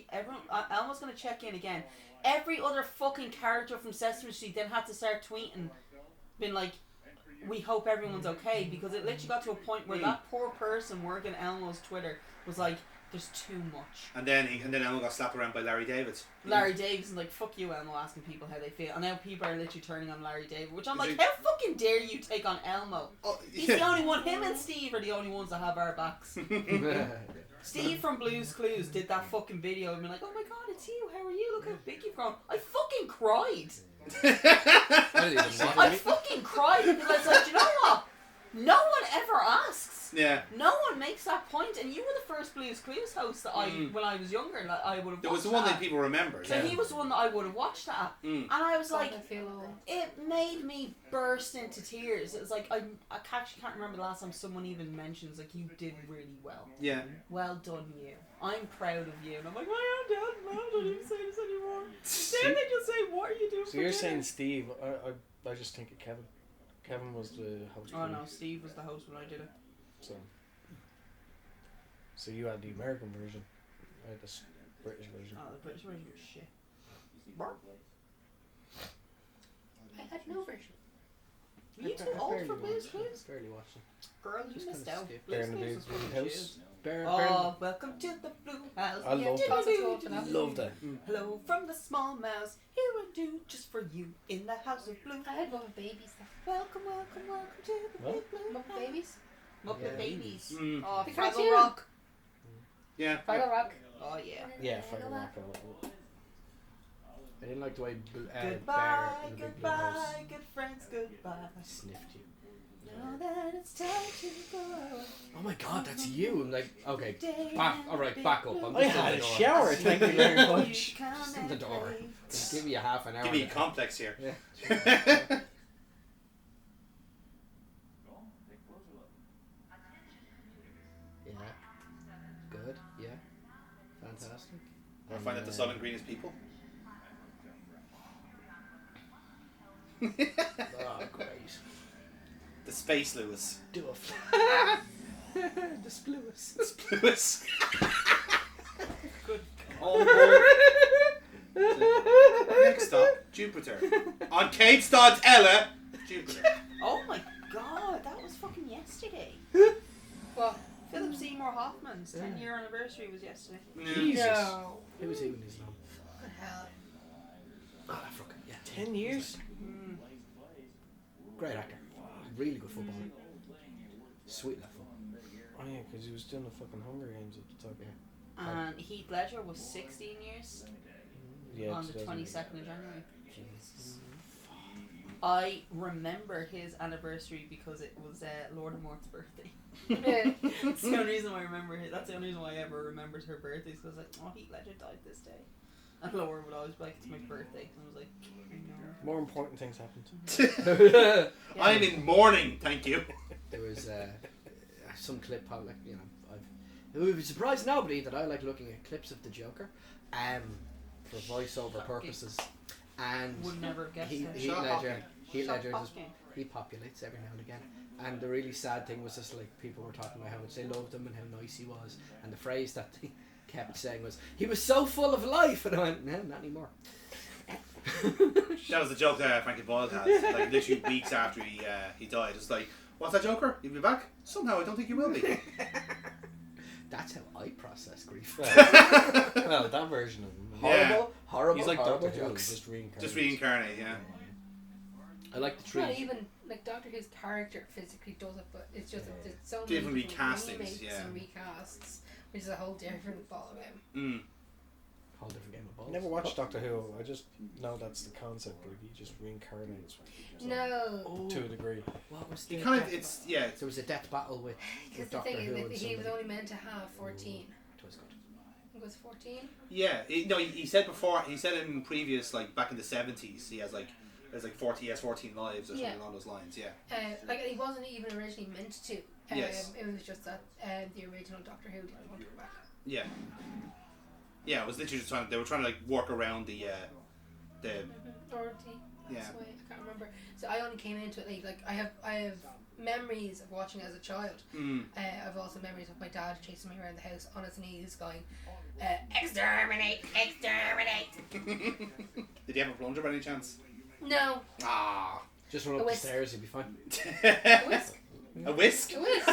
Elmo's going to check in again. Every other fucking character from Sesame Street then had to start tweeting, been like, we hope everyone's okay, because it literally got to a point where that poor person working Elmo's Twitter was like, there's too much. And then Elmo got slapped around by Larry David. Larry David's like, fuck you, Elmo, asking people how they feel. And now people are literally turning on Larry David, which I'm Is like, he- how fucking dare you take on Elmo? Oh, He's the only one, him and Steve are the only ones that have our backs. Steve from Blue's Clues did that fucking video and been like, oh my god, it's you, how are you? Look how big you've grown. I fucking cried. I didn't even watch I it. fucking cried because I was like, do you know what? No one ever asks. Yeah. No one makes that point, and you were the first Blue's Clues host that when I was younger, like, I would have There was watched the one that. that people remember. So Yeah. he was the one that I would have watched that. And I was like, I feel old. it made me burst into tears. It was like, I actually can't remember the last time someone even mentions, like, you did really well. Yeah. Well done, you. I'm proud of you. And I'm like, I am done. No, don't even say this anymore. Then they just say, what are you doing So for you're dinner? saying Steve? I just think of Kevin. Kevin was the host. Oh no, Steve was the host when I did it. So you had the American version. I had the British version. Oh, the British version was shit. I had no version. Were you too old for Blue's Clues? Barely watching. Girl, you Just missed kinda out. skipped. Blue's Bear in the Clues was Blue fucking House. shit. Bear, Oh, welcome to the Blue House. I love that. Love Love that. Hello from the small mouse. Here I do just for you in the house of blue. I had Muppet Babies though. Welcome, welcome, welcome to the What? big blue Muppet house. Babies? Muppet Yeah. Babies. Mm. Oh, The Fraggle cartoon. Rock. Yeah. Fraggle Rock. Oh yeah. Yeah, Fraggle Rock. I love it. I didn't like the way Bear Goodbye, in the Big Blue House goodbye, good friends, goodbye. sniffed you. Now that it's time to go. Oh my god, that's you! I'm like, okay, Day back. in All right, the back up. big I'm blue I just in had the a door. shower. Thank you very house. much. You come Just in the and door. play. Just give me a half an hour. Give me a and a complex here. Yeah. Yeah. Good. Yeah. Fantastic. I find that the Soylent Green is people. Oh, great. The Space Lewis. Duff. The Splewis. Lewis. Good. Next stop, Jupiter. On Kate Stodd's Ella, Jupiter. Oh my god, that was fucking yesterday. What? Philip Seymour Hoffman's 10-year anniversary was yesterday. Jesus. No. Who was he when he was young? What the hell? Oh, that fucker. Yeah. 10 years? Great actor. Really good footballer. Sweet left foot. Oh yeah, because he was doing the fucking Hunger Games at the time. And Heath Ledger was 16 years Yeah, on the 2008. 22nd of January. I remember his anniversary because it was Lord of Mort's birthday. That's the only reason why I remember it. That's the only reason why I ever remembered her birthday. Because I was like, oh, Heath Ledger died this day. And Laura would always be like, it's my birthday. And I was like, no. More important things happened. I'm in mourning, thank you. There was some clip, probably, like, you know, it would be surprised nobody that I like looking at clips of the Joker, for voiceover purposes, and Would never guess Heath that. Ledger just he populates every now and again. And the really sad thing was just like people were talking about how much they loved him and how nice he was, and the phrase that they kept saying was, "He was so full of life," and I went, "No, not anymore." That was the joke that Frankie Boyle had, like literally weeks after he died. It's like, what's that, Joker? You'll be back? Somehow I don't think you will be. That's how I process grief. Well, that version of him. Horrible, horrible. He's like horrible Doctor Who, jokes. just reincarnated. Just reincarnate, yeah. I like the It's not tree. even like Doctor Who's character physically does it, but it's just there's so Different many recastings, remakes yeah. and recasts, which is a whole different ballgame. Mm. Whole different game of balls. Never watched Doctor Who. I just know that's the concept. Like he just reincarnates. No, To a degree. What was He the kind of, death it's, battle? yeah. There was a death battle with because the Doctor thing Who is and that he was somebody. only meant to have 14. It was good. I think it was 14. Yeah, he said before, he said in previous, like back in the 70s, he has like 40, he has 14 lives or something Yeah. along those lines, yeah. Like he wasn't even originally meant to. Yes. It was just that the original Doctor Who didn't want to go back. Yeah. Yeah, it was literally just they were trying to like work around the Or yeah. this way, I can't remember. So I only came into it late. Like I have memories of watching as a child. I've also memories of my dad chasing me around the house on his knees, going, "Exterminate, exterminate." Did he have a plunger by any chance? No, Ah. Just run A up the whisk. stairs, you'll be fine. a whisk. A whisk? A whisk.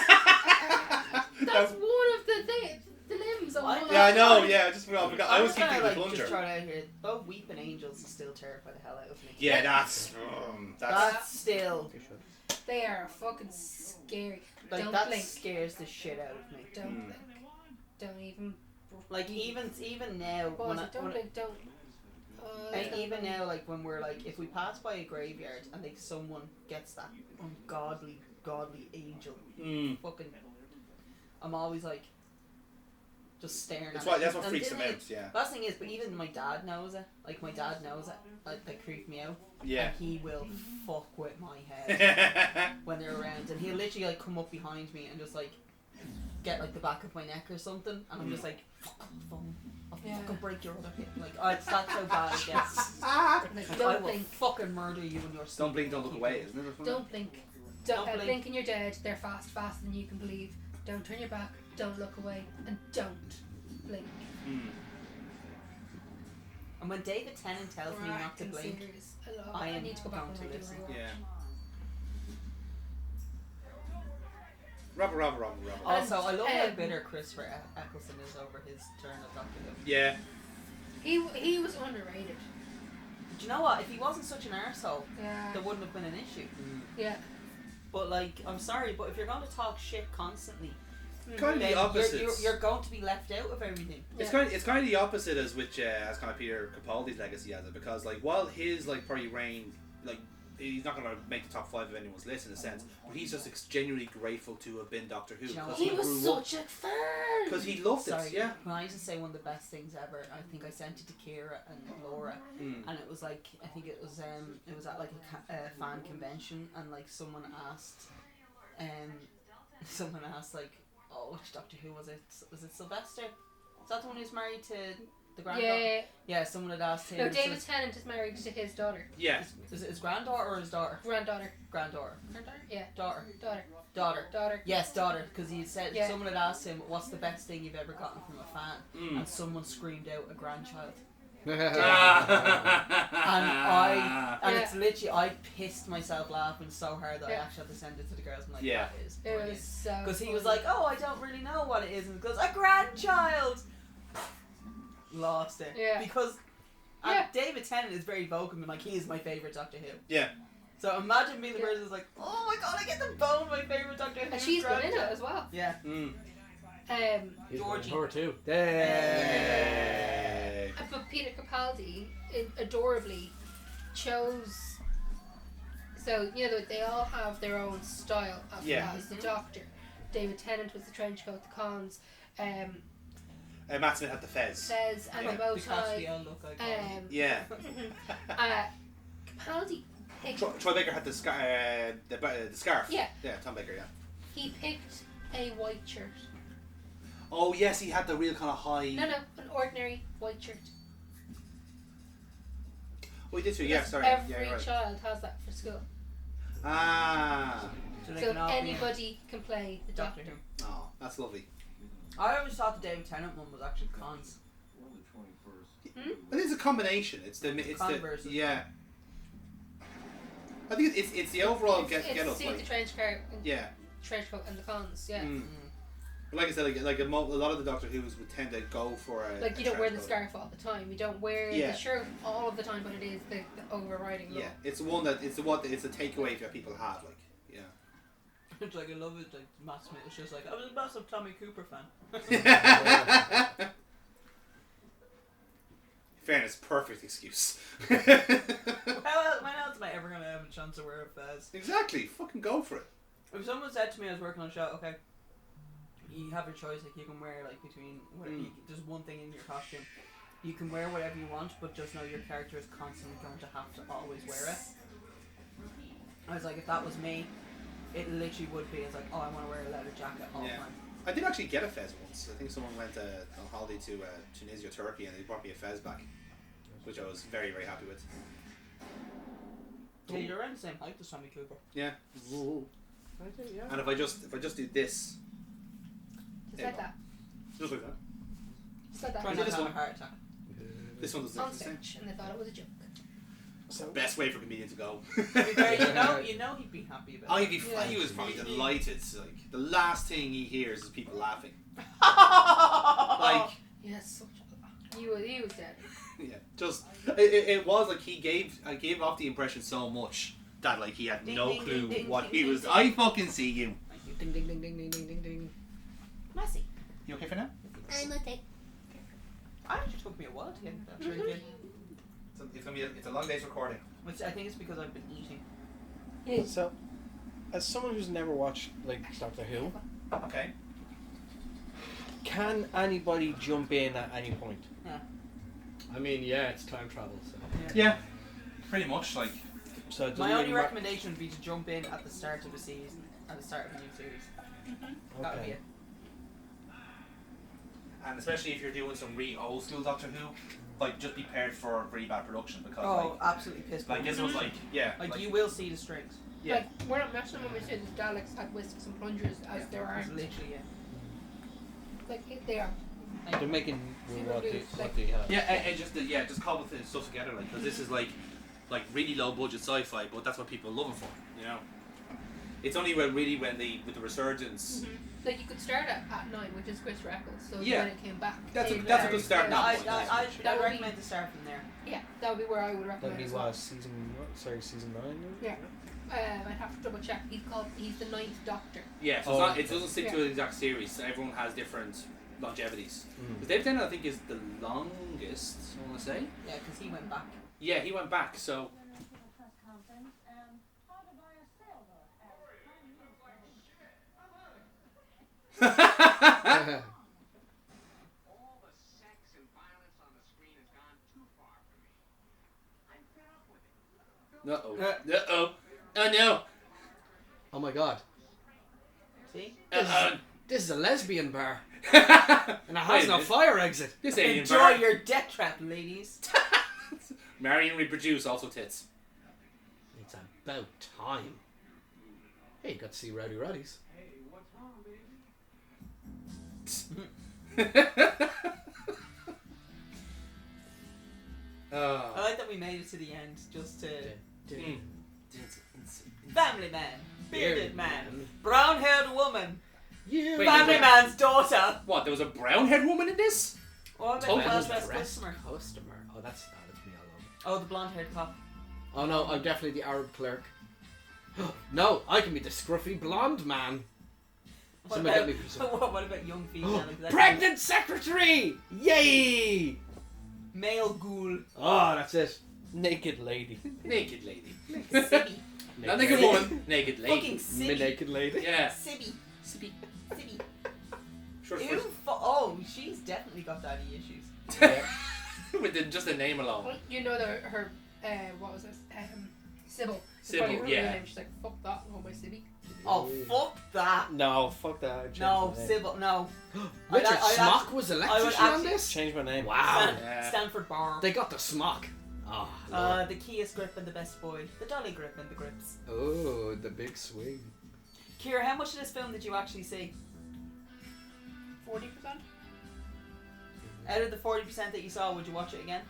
That's one of the limbs of one. Yeah, I know, yeah, I just forgot. I always keep gonna, thinking of the like, just plunger. throw it out here. Both Weeping Angels still terrify the hell out of me. Yeah, that's That's still They are fucking scary. like Don't that blink. scares the shit out of me. Don't blink. Don't even. Like even now when I, Don't when blink. Don't. and don't even blink. now, like when we're like, if we pass by a graveyard and like someone gets that ungodly, godly angel, fucking, I'm always like, just staring. That's at why. it. That's what And freaks the them thing out. is- Yeah. Last thing is, but even my dad knows it. Like my dad knows it. Like they creep me out. Yeah. And he will fuck with my head when they're around, and he'll literally like come up behind me and just like get like the back of my neck or something, and I'm just like, fuck off, phone. I'll fucking break your other hip. Like, oh, it's that's how bad it gets. Like, I don't will blink. fucking murder you in your sleep. Don't blink, don't look away, isn't it? Or something? Don't blink. Don't blink. Blink and you're dead. They're faster than you can believe. Don't turn your back. Don't look away. And don't blink. And when David Tennant tells me not to Acting blink, series. I I am need to go back going and to redo listen. it. Yeah. Robert. also I love how um, bitter Christopher Eccleston is over his turn at Doctor Who. Yeah. He was underrated. Do you know what? If he wasn't such an arsehole, Yeah. there wouldn't have been an issue. Yeah. But like, I'm sorry, but if you're going to talk shit constantly, Kind of then the opposite. you're going to be left out of everything. It's kind of the opposite as which as kind of Peter Capaldi's legacy has it, because like while his like probably reign, like he's not going to make the top 5 of anyone's list in a sense, but he's just genuinely grateful to have been Doctor Who Do you know because what? He was grew up such a fan. because he loved Sorry, it. Yeah. Can I just say one of the best things ever? I think I sent it to Kira and Laura, and it was like, I think it was at like a fan convention, and like someone asked like, oh, which Doctor Who was it? Was it Sylvester? Is that the one who's married to the granddaughter? Yeah. Yeah, someone had asked him. No, David Tennant is married to his daughter. Yeah. Is it his granddaughter or his daughter? Granddaughter. Granddaughter. Granddaughter? Yeah. Daughter. Daughter. Daughter. Yes, daughter. Because he said Yeah. someone had asked him, "What's the best thing you've ever gotten from a fan?" And someone screamed out, "A grandchild." And Yeah. it's literally, I pissed myself laughing so hard that I Yeah. actually had to send it to the girls. I'm like, Yeah. that is It brilliant. was so. Because he was funny. like, oh, I don't really know what it is. And he goes, a grandchild. Lost it. Yeah. Because Yeah. David Tennant is very vocal and like, he is my favourite Doctor Who. Yeah. So imagine being the Yeah. person who's like, oh my god, I get to bone my favourite Doctor Who. And she's been in it grandchild. as well. Yeah. Georgie. Georgie. Her too. Hey. But Peter Capaldi, adorably, chose. So you know they all have their own style. Yeah. As the Doctor, David Tennant was the trench coat, the cons. Matt Smith had the fez. Says and Yeah. the bow The tie. Castiel look like Yeah. Capaldi picked. Troy Baker had the scarf. Yeah. Yeah, Tom Baker, yeah. He picked a white shirt. Oh, yes, he had the real kind of high... No, an ordinary white shirt. Oh, he did too, yeah, Because sorry. Every Yeah, you're right. child has that for school. Ah. So, they So can all be anybody can play the Doctor Doctor. Who. Oh, that's lovely. I always thought the David Tennant one was actually cons. But it's a combination. It's the... Converse as yeah. I think it's the overall get It's up. suit Like, the trench coat and the cons. Yeah. Mm. But like I said, like a lot of the Doctor Who's would tend to go for a... Like you a don't wear the trench coat. scarf all the time. You don't wear Yeah. the shirt all of the time, but it is the overriding look. Yeah, it's the takeaway that people have, like, yeah. It's like, I love it, like, Matt Smith is just like, I was a massive Tommy Cooper fan. Fairness, perfect excuse. When else am I ever going to have a chance to wear a fez? Exactly, fucking go for it. If someone said to me I was working on a show, okay, you have your choice, like, you can wear, like, between, there's one thing in your costume. You can wear whatever you want, but just know your character is constantly going to have to always wear it. I was like, if that was me, it literally would be, it's like, oh, I want to wear a leather jacket all the time. I did actually get a fez once. I think someone went on holiday to Tunisia or Turkey and they brought me a fez back, which I was very, very happy with. Yeah, you're around the same height as Tommy Cooper. Yeah. Ooh. I do, yeah. And if I just do this, Just like that. just like that, Just like that. Try Is not it to this have a one? heart attack. this one does On the same. stage, and they thought it was a joke. So, Best way for a comedian to go. To be fair, you know he'd be happy about it. He was probably delighted. Like the last thing he hears is people laughing. Like Yes, such a. He was dead. yeah, just it was like he gave off the impression so much that like he had Ding, no ding, clue ding, ding, what ding, he ding, was. ding. I fucking see you. ding ding ding ding ding ding ding ding. Messy. You okay for now? I'm okay. It actually took me a while to get that drink in. It's a long day's recording. Which I think it's because I've been eating. So, as someone who's never watched like Doctor Who, Okay. can anybody jump in at any point? I mean, yeah, it's time travel. So. Yeah. Pretty much like. So it doesn't My only really ma- recommendation would be to jump in at the start of a season, at the start of a new series. That would be Okay. it. And especially if you're doing some really old school Doctor Who, like just be prepared for really bad production because Oh, absolutely pissed. like this was like yeah Like you will see the strings. yeah. Like, we're not mentioning when we say the Daleks had whisks and plungers as there That's aren't. literally it. Like, they are. They're making what they have. Just cobble stuff together like because this is like really low budget sci-fi, but that's what people love it for, you know. It's only when with the resurgence. Like, you could start at 9, which is Chris Records, so Yeah. when it came back. That's a they good were start No, now. very- I That would recommend to start from there. Yeah, that would be where I would That'd recommend be as well. what season 9? Yeah. I'd have to double check. He's the 9th Doctor. Yeah, so Oh, it doesn't stick to Yeah. an exact series. So everyone has different longevities. Mm. But David Tennant, I think, is the longest. I want to say. Yeah, because he went back. Yeah, he went back. So All the sex and violence on the screen has gone too far for me. I'm fed up with it. oh no, Oh my god. See? This is a lesbian bar. and And it has no fire exit. This alien Enjoy bar. your death trap, ladies. Marry and reproduce, also tits. It's about time. Hey, you got to see Rowdy Roddy's. Hey, what's wrong, baby? we made it to the end just to... Mm. Family man, bearded Bearded man, man. brown-haired woman, You Wait, family wait. man's daughter. What? There was a brown-haired woman in this? Or Total maybe Wild West dressed customer. customer. Oh, that's me all over. Oh, the blonde-haired cop. Oh no, I'm definitely the Arab clerk. No, I can be the scruffy blonde man. What Somebody about, get me for some. what about young female executive? Pregnant secretary! Yay! Male ghoul. Oh, that's it. Naked lady. Naked lady. Sibby. Not naked woman. Naked lady. Fucking Me Sibby. naked lady. Yeah. Sibby. Sibby. Sibby. Short Ew, for oh, she's definitely got daddy issues. with just the name alone. Well, you know her what was this? Sybil. Sybil, Probably her yeah. real name. She's like, fuck that, I want my Sibby. Oh, fuck that. No, fuck that. I changed No, my name. Sybil, no. Richard I Smock was electrician on actually- this? Change my name. Wow. Yeah. Stanford Bar. They got the smock. Oh, The keyest grip and the best boy. The dolly grip and the grips. oh, the big swing. Kira, how much of this film did you actually see? 40%? Out of the 40% that you saw, would you watch it again?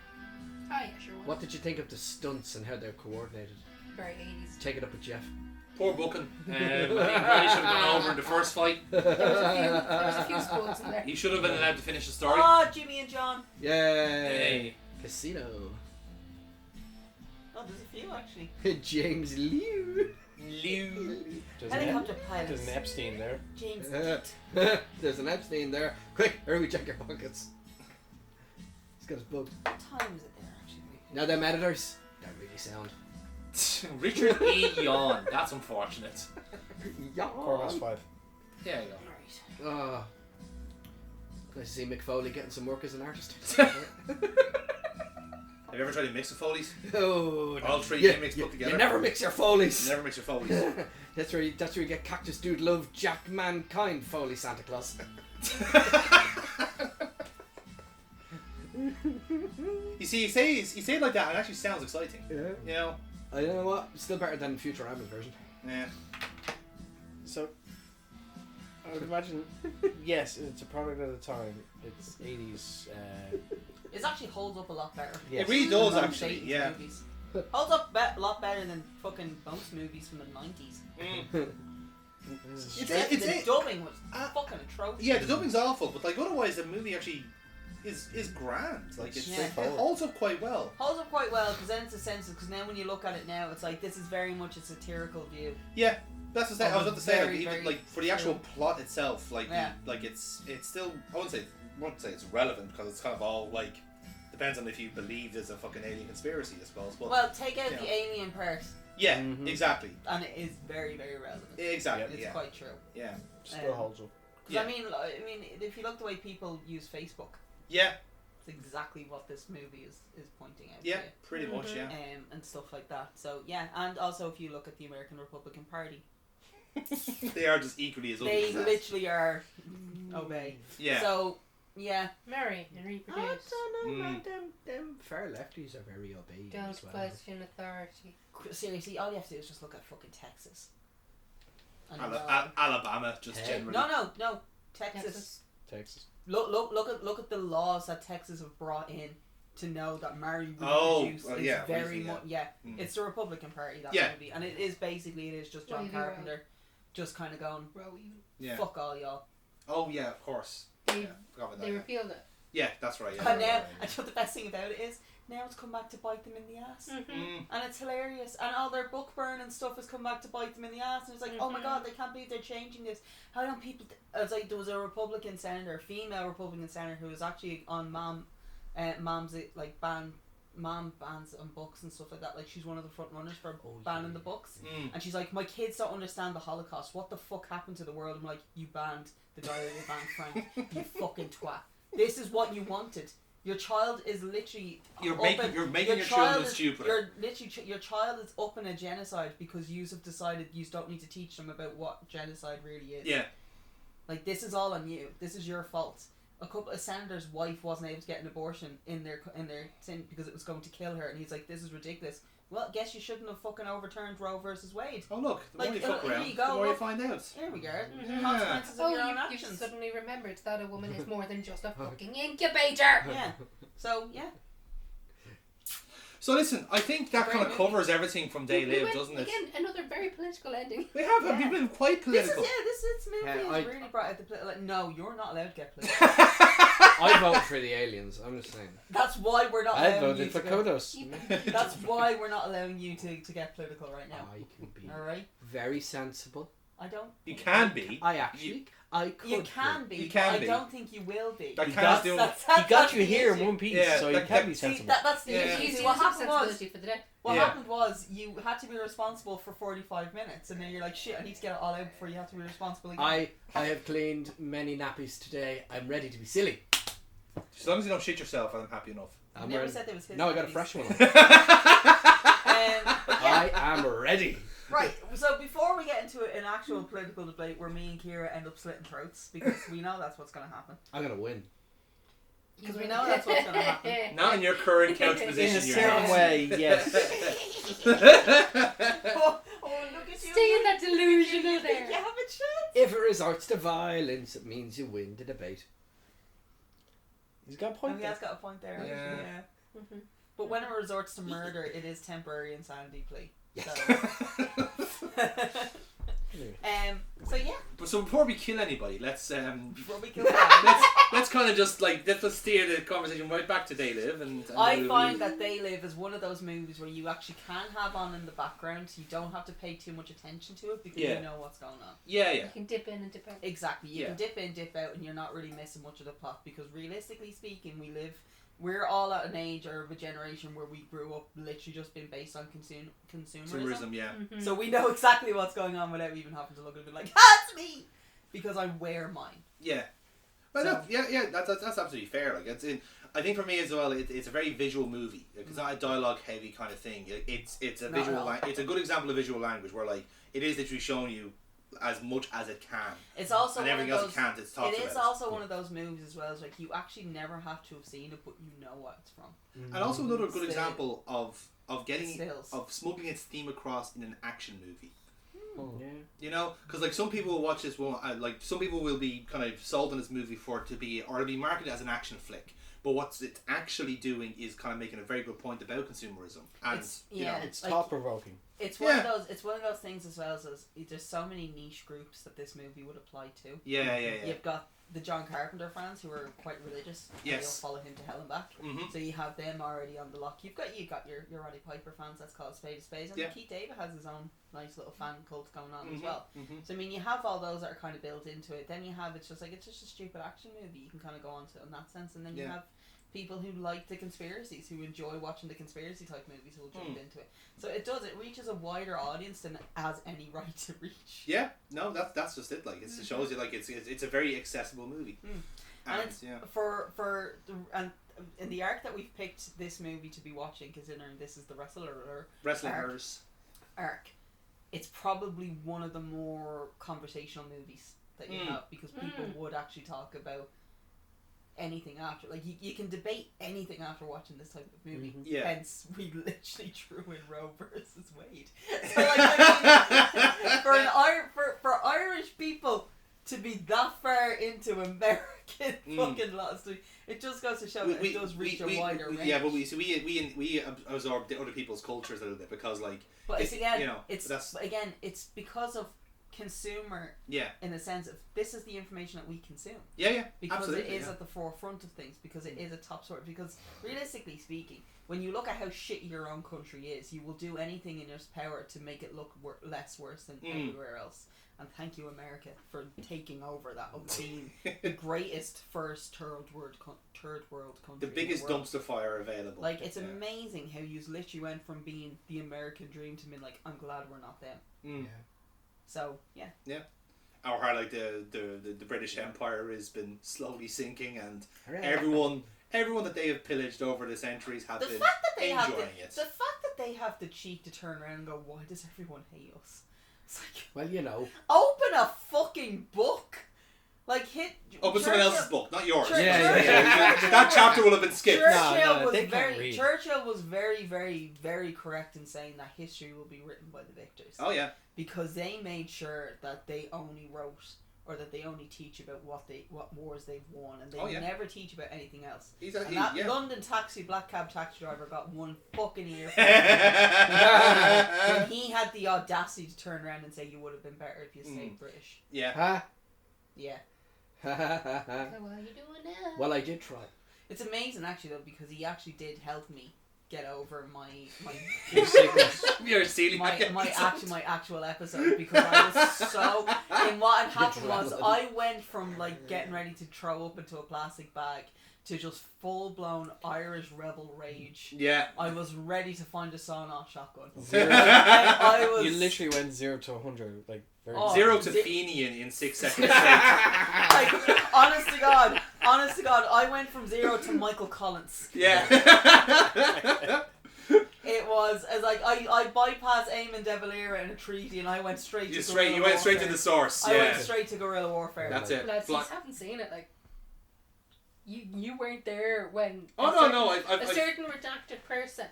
Ah, yeah, sure. Would. What did you think of the stunts and how they're coordinated? Very 80s. Take it up with Jeff. Poor booking. I think Roddy should have gone over in the first fight. There was a few spools in there. He should have been allowed to finish the story. Oh, Jimmy and John. Yay! Hey. Casino. Oh, there's a few actually. James Liu. Liu. There's an, Helicopter there's pilots. an Epstein there. James. There's an Epstein there. Quick, hurry, check your pockets. He's got his book. What time is it there actually? Now them editors, they're really sound. Richard E. Yawn. That's unfortunate. Quarter 5. There you go. Right. Oh. Nice to see Mick Foley getting some work as an artist. Have you ever tried to mix the Foley's? Oh, All three gimmicks put together? You never mix your Foleys. Never mix your Foley's. That's where you get Cactus Dude Love Jack Mankind Foley Santa Claus. You see, you say it like that, and it actually sounds exciting. Yeah. You know? You know what? Still better than Futurama's version. Yeah. So, I would imagine, yes, it's a product at a time. It's 80s. It actually holds up a lot better. Yes. It really does, Than actually. most 80s Yeah. movies. Holds up a lot better than fucking most movies from the 90s. The dubbing was fucking atrocious. Yeah, the dubbing's awful, but like otherwise, the movie actually is grand. Like it holds up quite well. Holds up quite well because then it's a sense because now when you look at it now, it's like this is very much a satirical view. Yeah, that's the thing. I was about to say, like, Very, even very like for the actual plot itself, like Yeah. like it's still I wouldn't say it's relevant because it's kind of all like depends on if you believe there's a fucking alien conspiracy, I suppose. But Well, take out yeah. the alien part, yeah, Mhm. exactly, and it is very, very relevant. exactly, It's yeah, quite true. yeah, Still holds up. Because Yeah. I mean, if you look the way people use Facebook, yeah, it's exactly what this movie is pointing out. yeah, to pretty much, you. yeah. And stuff like that. So yeah, and also if you look at the American Republican Party, They are just equally as ugly. they as that. literally are obey. Yeah. So yeah, Marry and I reproduce. don't know, Mm. man. Them far lefties are very obeying Don't as well. question authority. seriously, all you have to do is just look at fucking Texas. And Alabama, just Hey. generally. no, Texas. Texas. Texas. Look at the laws that Texas have brought in to know that marry Oh, reproduce well, is yeah, very obviously, yeah. much yeah. Mm. It's the Republican Party that Yeah. movie, and it is just What John do you do, Rob? Carpenter, just kind of going Row you. Yeah. fuck all y'all. Oh yeah, of course. They, Yeah, forgot about that. they Yeah. repealed it. Yeah, that's right. And Yeah. now, I thought the best thing about it is now it's come back to bite them in the ass. Mm. And it's hilarious. And all their book burn and stuff has come back to bite them in the ass. And it's like, oh my god, they can't believe they're changing this. How don't people... It's like there was a Republican senator, female Republican senator, who was actually on Mom's, like, mom bans on books and stuff like that. Like, she's one of the front runners for banning the books. Mm. And she's like, my kids don't understand the Holocaust. What the fuck happened to the world? I'm like, you banned the Diary of Anne Frank. You fucking twat. This is what you wanted. Your child is literally You're up making in- your child children is- stupider. You're literally your child is up in a genocide because you have decided you don't need to teach them about what genocide really is. Yeah. Like this is all on you. This is your fault. A senator's wife wasn't able to get an abortion in their sin because it was going to kill her, and he's like, "This is ridiculous." Well, guess you shouldn't have fucking overturned Roe versus Wade. Oh look, the more Like, you fuck here around, you go, the more you look. find out. Here we go. Yeah. Consequences of Oh, your own you actions. suddenly remembered that a woman is more than just a fucking incubator. Yeah. So yeah. So listen, I think that kind of covers everything from They We Live, went- doesn't it? Again, another very political ending. We have. Yeah. We've been quite political. This movie Yeah, has I- really brought out the like. No, you're not allowed to get political. I vote for the aliens. I'm just saying. That's why we're not. I allowing you voted for to go- Kodos. That's why we're not allowing you to get political right now. I can be All right. very sensible. I don't. You can be. I could. You can be. You can but be. I don't think you will be. That He can't got- do. He got you the here in issue. one piece, Yeah, so you that- can be that- See, sensible. that's the Yeah. issue. He's See, used what his happened was. sensibility for the day. What Yeah. happened was you had to be responsible for 45 minutes, and then you're like, shit, I need to get it all out before you have to be responsible again. I have cleaned many nappies today. I'm ready to be silly. As long as you don't shit yourself, I'm happy enough. I I'm never ready. said there was his. No, I got a nappies. fresh one. But yeah, I am ready. right. So before we get into an actual political debate where me and Kira end up slitting throats, because we know that's what's going to happen. I'm gonna win. Because we know that's what's going to happen. Not in your current couch In position. a you're certain not. way, yes. Oh, look at you. Stay in that You delusional think there. you have a chance? If it resorts to violence, it means you win the debate. He's got a Oh, point he there. has got a point there. Yeah. Mhm. But when it resorts to murder, it is temporary insanity plea. Yes. So yeah, So before we kill anybody, let's before we kill time, let's kind of just like let's steer the conversation right back to They Live and I find that They Live is one of those movies where you actually can have on in the background, so you don't have to pay too much attention to it because Yeah. you know what's going on. yeah You can dip in and dip out. Exactly, you Yeah. can dip in, dip out, and you're not really missing much of the plot because realistically speaking, we're all at an age or of a generation where we grew up literally just being based on consumerism. tourism, yeah. Mhm. So we know exactly what's going on without even having to look at it and be like, that's me! Because I wear mine. Yeah. Well, So- that's absolutely fair. Like it's in. I think for me as well, it's a very visual movie. It's not a dialogue heavy kind of thing. It's a Not at visual. all. It's a good example of visual language where like it is literally showing you as much as it can, It's also and one of everything else those. it can't. It's talks It is about. also one of those movies as well. As like you actually never have to have seen it, but you know what it's from. And also another good Still- example of getting Stills. of smuggling its theme across in an action movie. Yeah. You know, because like some people will watch this, like some people will be kind of sold on this movie for it to be or to be marketed as an action flick. But what it's actually doing is kind of making a very good point about consumerism, and It's- you yeah. know, It's Like- thought provoking. It's one of Yeah. those. It's one of those things as well as there's so many niche groups that this movie would apply to. yeah. You've got the John Carpenter fans who are quite religious. And Yes. they'll follow him to hell and back. Mm-hmm. So you have them already on the lock. You've got your Roddy Piper fans. That's called spade a spade. And Yeah. Keith David has his own nice little fan cult going on as Mhm. well. Mm-hmm. So I mean, you have all those that are kind of built into it. Then you have it's just a stupid action movie. You can kind of go on to in that sense, and then you Yeah. have people who like the conspiracies, who enjoy watching the conspiracy type movies, who will jump into it. So it reaches a wider audience than it has any right to reach. Yeah, no, that's just it. Like it shows you like it's a very accessible movie, Mm. and it's yeah, and in the arc that we've picked this movie to be watching, considering this is the Wrestler wrestling Arc. hers. arc, it's probably one of the more conversational movies that you Mm. have because people would actually talk about anything after. Like you can debate anything after watching this type of movie. Yeah. Hence, we literally drew in Roe versus Wade. So like, I mean, for Irish people to be that far into American fucking laws, it just goes to show that it does reach a wider range. Yeah, but we absorb the other people's cultures a little bit because like But it's again, you know, it's that's- again, it's because of consumer yeah, in the sense of this is the information that we consume yeah, because absolutely, it is yeah. at the forefront of things because it is a top sort. Because realistically speaking, when you look at how shitty your own country is, you will do anything in your power to make it look less worse than everywhere else. And thank you, America, for taking over that of being the greatest first third world country. The biggest in the world. dumpster fire available. Like, it's Yeah. amazing how you literally went from being the American dream to being like, I'm glad we're not them. Mm. So, yeah. Or how like the British Empire has been slowly sinking, and Hooray. everyone that they have pillaged over the centuries have The been fact that they have enjoying it. the fact that they have the cheek to turn around and go, why does everyone hate us? It's like, Well, you know. open a fucking book. Like, hit. Open someone else's book, not yours. Churchill- That chapter will have been skipped. Churchill No, was they can't very. read. Churchill was very, very, very correct in saying that history will be written by the victors. Oh yeah. Because they made sure that they only wrote or that they only teach about what wars they've won, and they Oh, yeah. never teach about anything else. He's And that London black cab taxi driver got one fucking ear. And he had the audacity to turn around and say, "You would have been better if you stayed British." Yeah. Ha. Yeah. So what are you doing now? Well, I did try. It's amazing actually though, because he actually did help me get over my Your sickness. You're stealing my actual episode, because I was so, and what had happened was I went from like getting ready to throw up into a plastic bag to just full blown Irish rebel rage. Yeah. I was ready to find a sawn-off shotgun. I was. You literally went 0 to 100 like very. Oh. 0 to Fenian in 6 seconds. Like, honest to God, I went from 0 to Michael Collins. Yeah. It was as like I bypassed Eamon de Valera in a treaty, and I went straight to guerrilla You went straight warfare. to the source. I Yeah. went straight to guerrilla warfare. That's it. Lads, you haven't seen it. Like, you weren't there when. A certain redacted person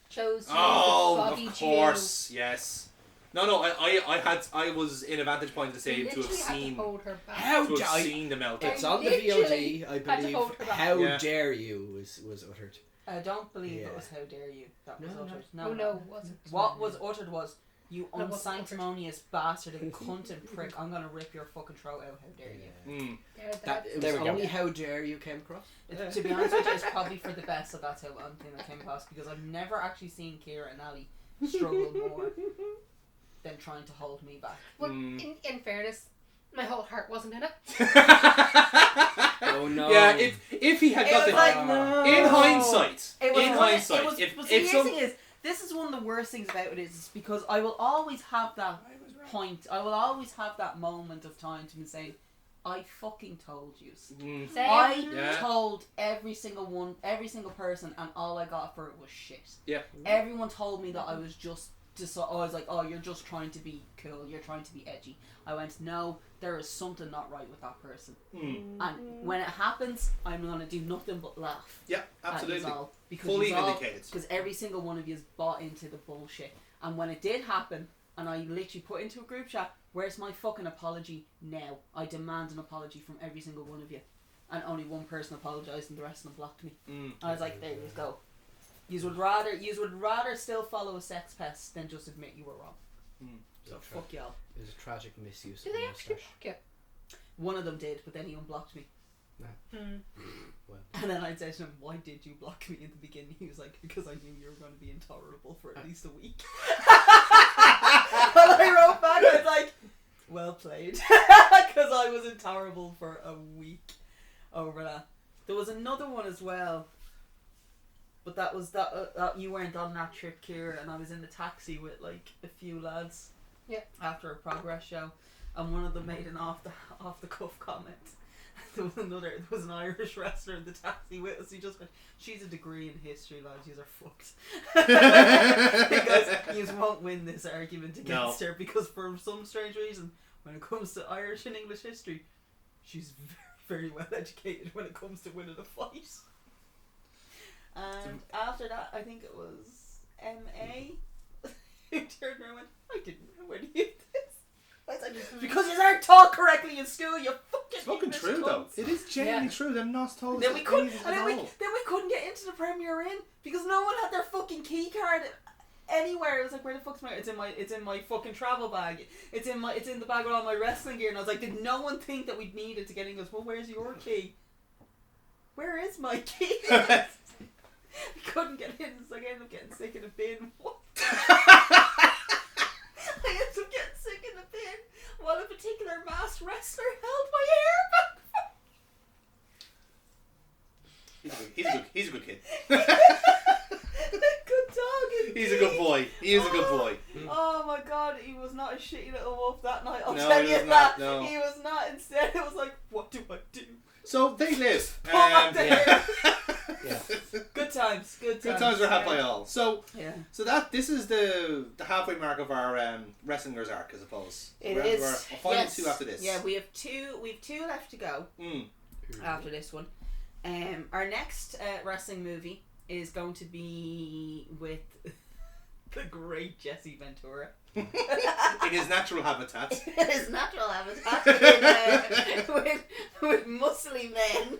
chose to use Oh, Bobby of course, yes. No, I was in a vantage point to say to have Literally had to seen hold her back. How to have I- seen the meltdown. It's on the Literally VOD, I had to believe. hold her back. How Yeah. dare you was uttered. I don't believe Yeah. it was "How dare you" that was No, uttered. Oh no, it wasn't. What was uttered was, "You No, it wasn't unsanctimonious bastard and cunt and prick! I'm gonna rip your fucking throat out. How dare you?" Mm. Yeah, That, it There was we go. only how dare you came across. To be honest with you, it's probably for the best that that's how one thing that came across, because I've never actually seen Kira and Ali struggle more than trying to hold me back. Well, in fairness, my whole heart wasn't in it. Oh no. Yeah, if he had It got was the like, no. in hindsight, It was in one of- hindsight, it was, if but see, the some thing is, this is one of the worst things about it is because I will always have that point. I will always have that moment of time to be saying, "I fucking told you." Mm. Same. I Yeah. told every single person, and all I got for it was shit. Yeah. Everyone told me that I was just I was like, "Oh, you're just trying to be cool. You're trying to be edgy." I went, "No, there is something not right with that person." Mm. And when it happens, I'm gonna do nothing but laugh. Yeah, absolutely. Because Fully yous all- vindicated. Because every single one of you has bought into the bullshit. And when it did happen, and I literally put into a group chat, "Where's my fucking apology now? I demand an apology from every single one of you." And only one person apologised, and the rest of them blocked me. Mm. I was like, "There you go. Yous would rather still follow a sex pest than just admit you were wrong." Mm. So fuck y'all. It was a tragic misuse Do of the they actually mustache. block One of them did, but then he unblocked me. you? Well, And then I said to him, "Why did you block me in the beginning?" He was like, "Because I knew you were going to be intolerable for at least a week." Well, I wrote back, I was like, "Well played." Because I was intolerable for a week over that. There was another one as well. But that was that you weren't on that trip, Kira, and I was in the taxi with like a few lads. Yeah. After a progress show, and one of them made an off the cuff comment. There was an Irish wrestler in the taxi with us. He just went, "She's a degree in history, lads. Yous are fucked." Because yous won't win this argument against her, because for some strange reason, when it comes to Irish and English history, she's very, very well educated when it comes to winning a fight. And after that, I think it was MA who turned around and went, "I didn't know any of this." I was like, "Because you aren't taught correctly in school, you fucking It's fucking English true though. cunts." It is genuinely true. They're not told. Then we couldn't. anything And at then all. we couldn't get into the Premier Inn because no one had their fucking key card anywhere. It was like, "Where the fuck's my? It's in my fucking travel bag. It's in the bag with all my wrestling gear." And I was like, "Did no one think that we'd need it to get in?" He goes, "Well, where's your key? Where is my key?" We couldn't get in, so I ended up getting sick in a bin. What? I ended up getting sick in a bin while a particular masked wrestler held my hair back. He's a good kid. Good dog. He's a good boy. He is a good boy. Oh my god, he was not a shitty little wolf that night. I'll No, tell he you was that. not, no. He was not. Instead, it was like, "What do I do?" So they live. Pull up the hair. yeah. Good times. Good times. Good times are had by all. So Yeah. this is the halfway mark of our wrestlers arc, I suppose. It we're, is. We're final Yes. two after this. Yeah, we have two left to go. Mm. After this one. Our next wrestling movie is going to be with The great Jesse Ventura. In his natural habitat. His natural habitat with muscly men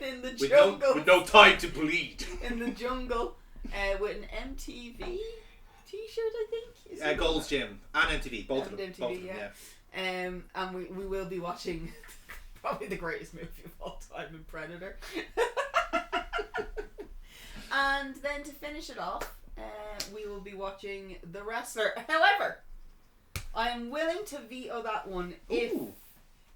in the jungle. With no time to bleed. In the jungle with an MTV t-shirt, I think. Gold's Gym and MTV, both of them. MTV, Both of them, yeah. And we will be watching probably the greatest movie of all time in Predator. And then to finish it off, we will be watching The Wrestler. However, I am willing to veto that one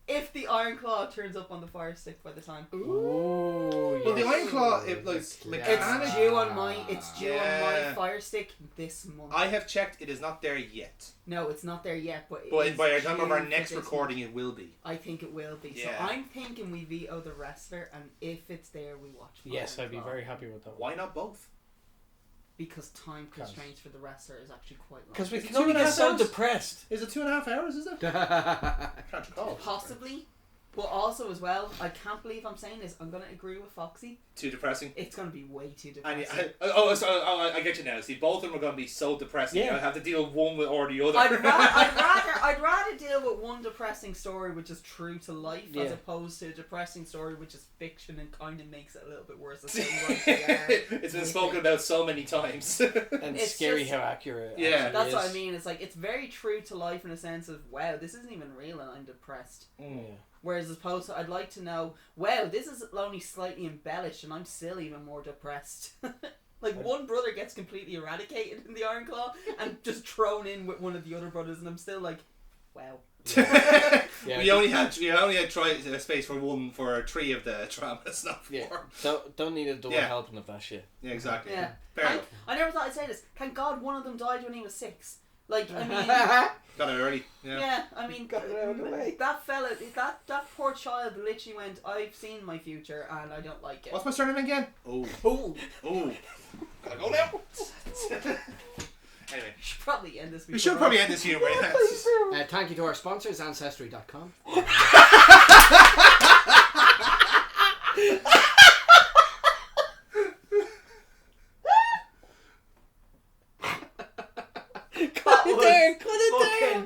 if the Iron Claw turns up on the Fire Stick by the time. Ooh, Well, the Iron Claw, It's due on my Fire Stick this month. I have checked; it is not there yet. No, it's not there yet, but By it's the time of our due next for this recording, month. it will be. I think it will be. Yeah. So I'm thinking we veto The Wrestler, and if it's there, we watch. Yes, Iron I'd be Claw. very happy with that one. Why not both? Because time constraints for The Wrestler is actually quite long. Because we Is it can only 2.5 get so hours? depressed. Is it 2.5 hours? Is it? Can't recall. Possibly. But also as well, I can't believe I'm saying this. I'm going to agree with Foxy. Too depressing. It's going to be way too And depressing. I get you now. See, both of them are going to be so depressing. Yeah. I have to deal with one or the other. I'd rather deal with one depressing story which is true to life as opposed to a depressing story which is fiction and kind of makes it a little bit worse. It's been spoken about so many times. And It's scary just- how accurate. Yeah. it actually That's is. what I mean. It's like it's very true to life in a sense of wow, this isn't even real and I'm depressed. Yeah. Whereas as opposed to I'd like to know, wow, this is only slightly embellished and I'm still even more depressed. Like one brother gets completely eradicated in the Iron Claw and just thrown in with one of the other brothers and I'm still like, wow. Yeah, we only had space for 3 of the traumas, not 4. Yeah. Don't need a double helping of that shit. Yeah, exactly. Yeah. Fair enough. I never thought I'd say this. Thank God one of them died when he was 6. Like, I mean... Got it early. Yeah, I mean, Got it out of the way. that fella, that poor child literally went, I've seen my future and I don't like it. What's my surname again? Oh. Oh, Gotta go now. Anyway. we should probably end this. We should probably end this here, right? Thank you to our sponsors, Ancestry.com.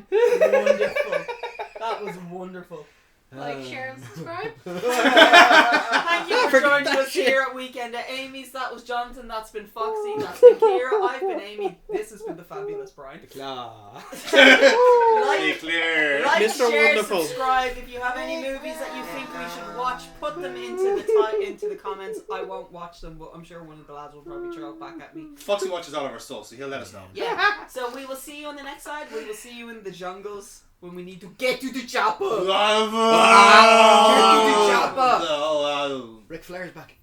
Wonderful. That was wonderful. Like, share, and subscribe. Thank you for joining us here at Weekend at Amy's. That was Jonathan. That's been Foxy. That's been Kira. I've been Amy. This has been the fabulous Brian. Claw. Like, Clear. like, Mr. share, Wonderful. subscribe. If you have any movies that you think we should watch, put them into the comments. I won't watch them, but I'm sure one of the lads will probably throw it back at me. Foxy watches all of our stuff, so he'll let us know. Yeah. So we will see you on the next side. We will see you in the jungles when we need to get to the chopper. Love. Get to the chopper. Oh, Ric Flair's back.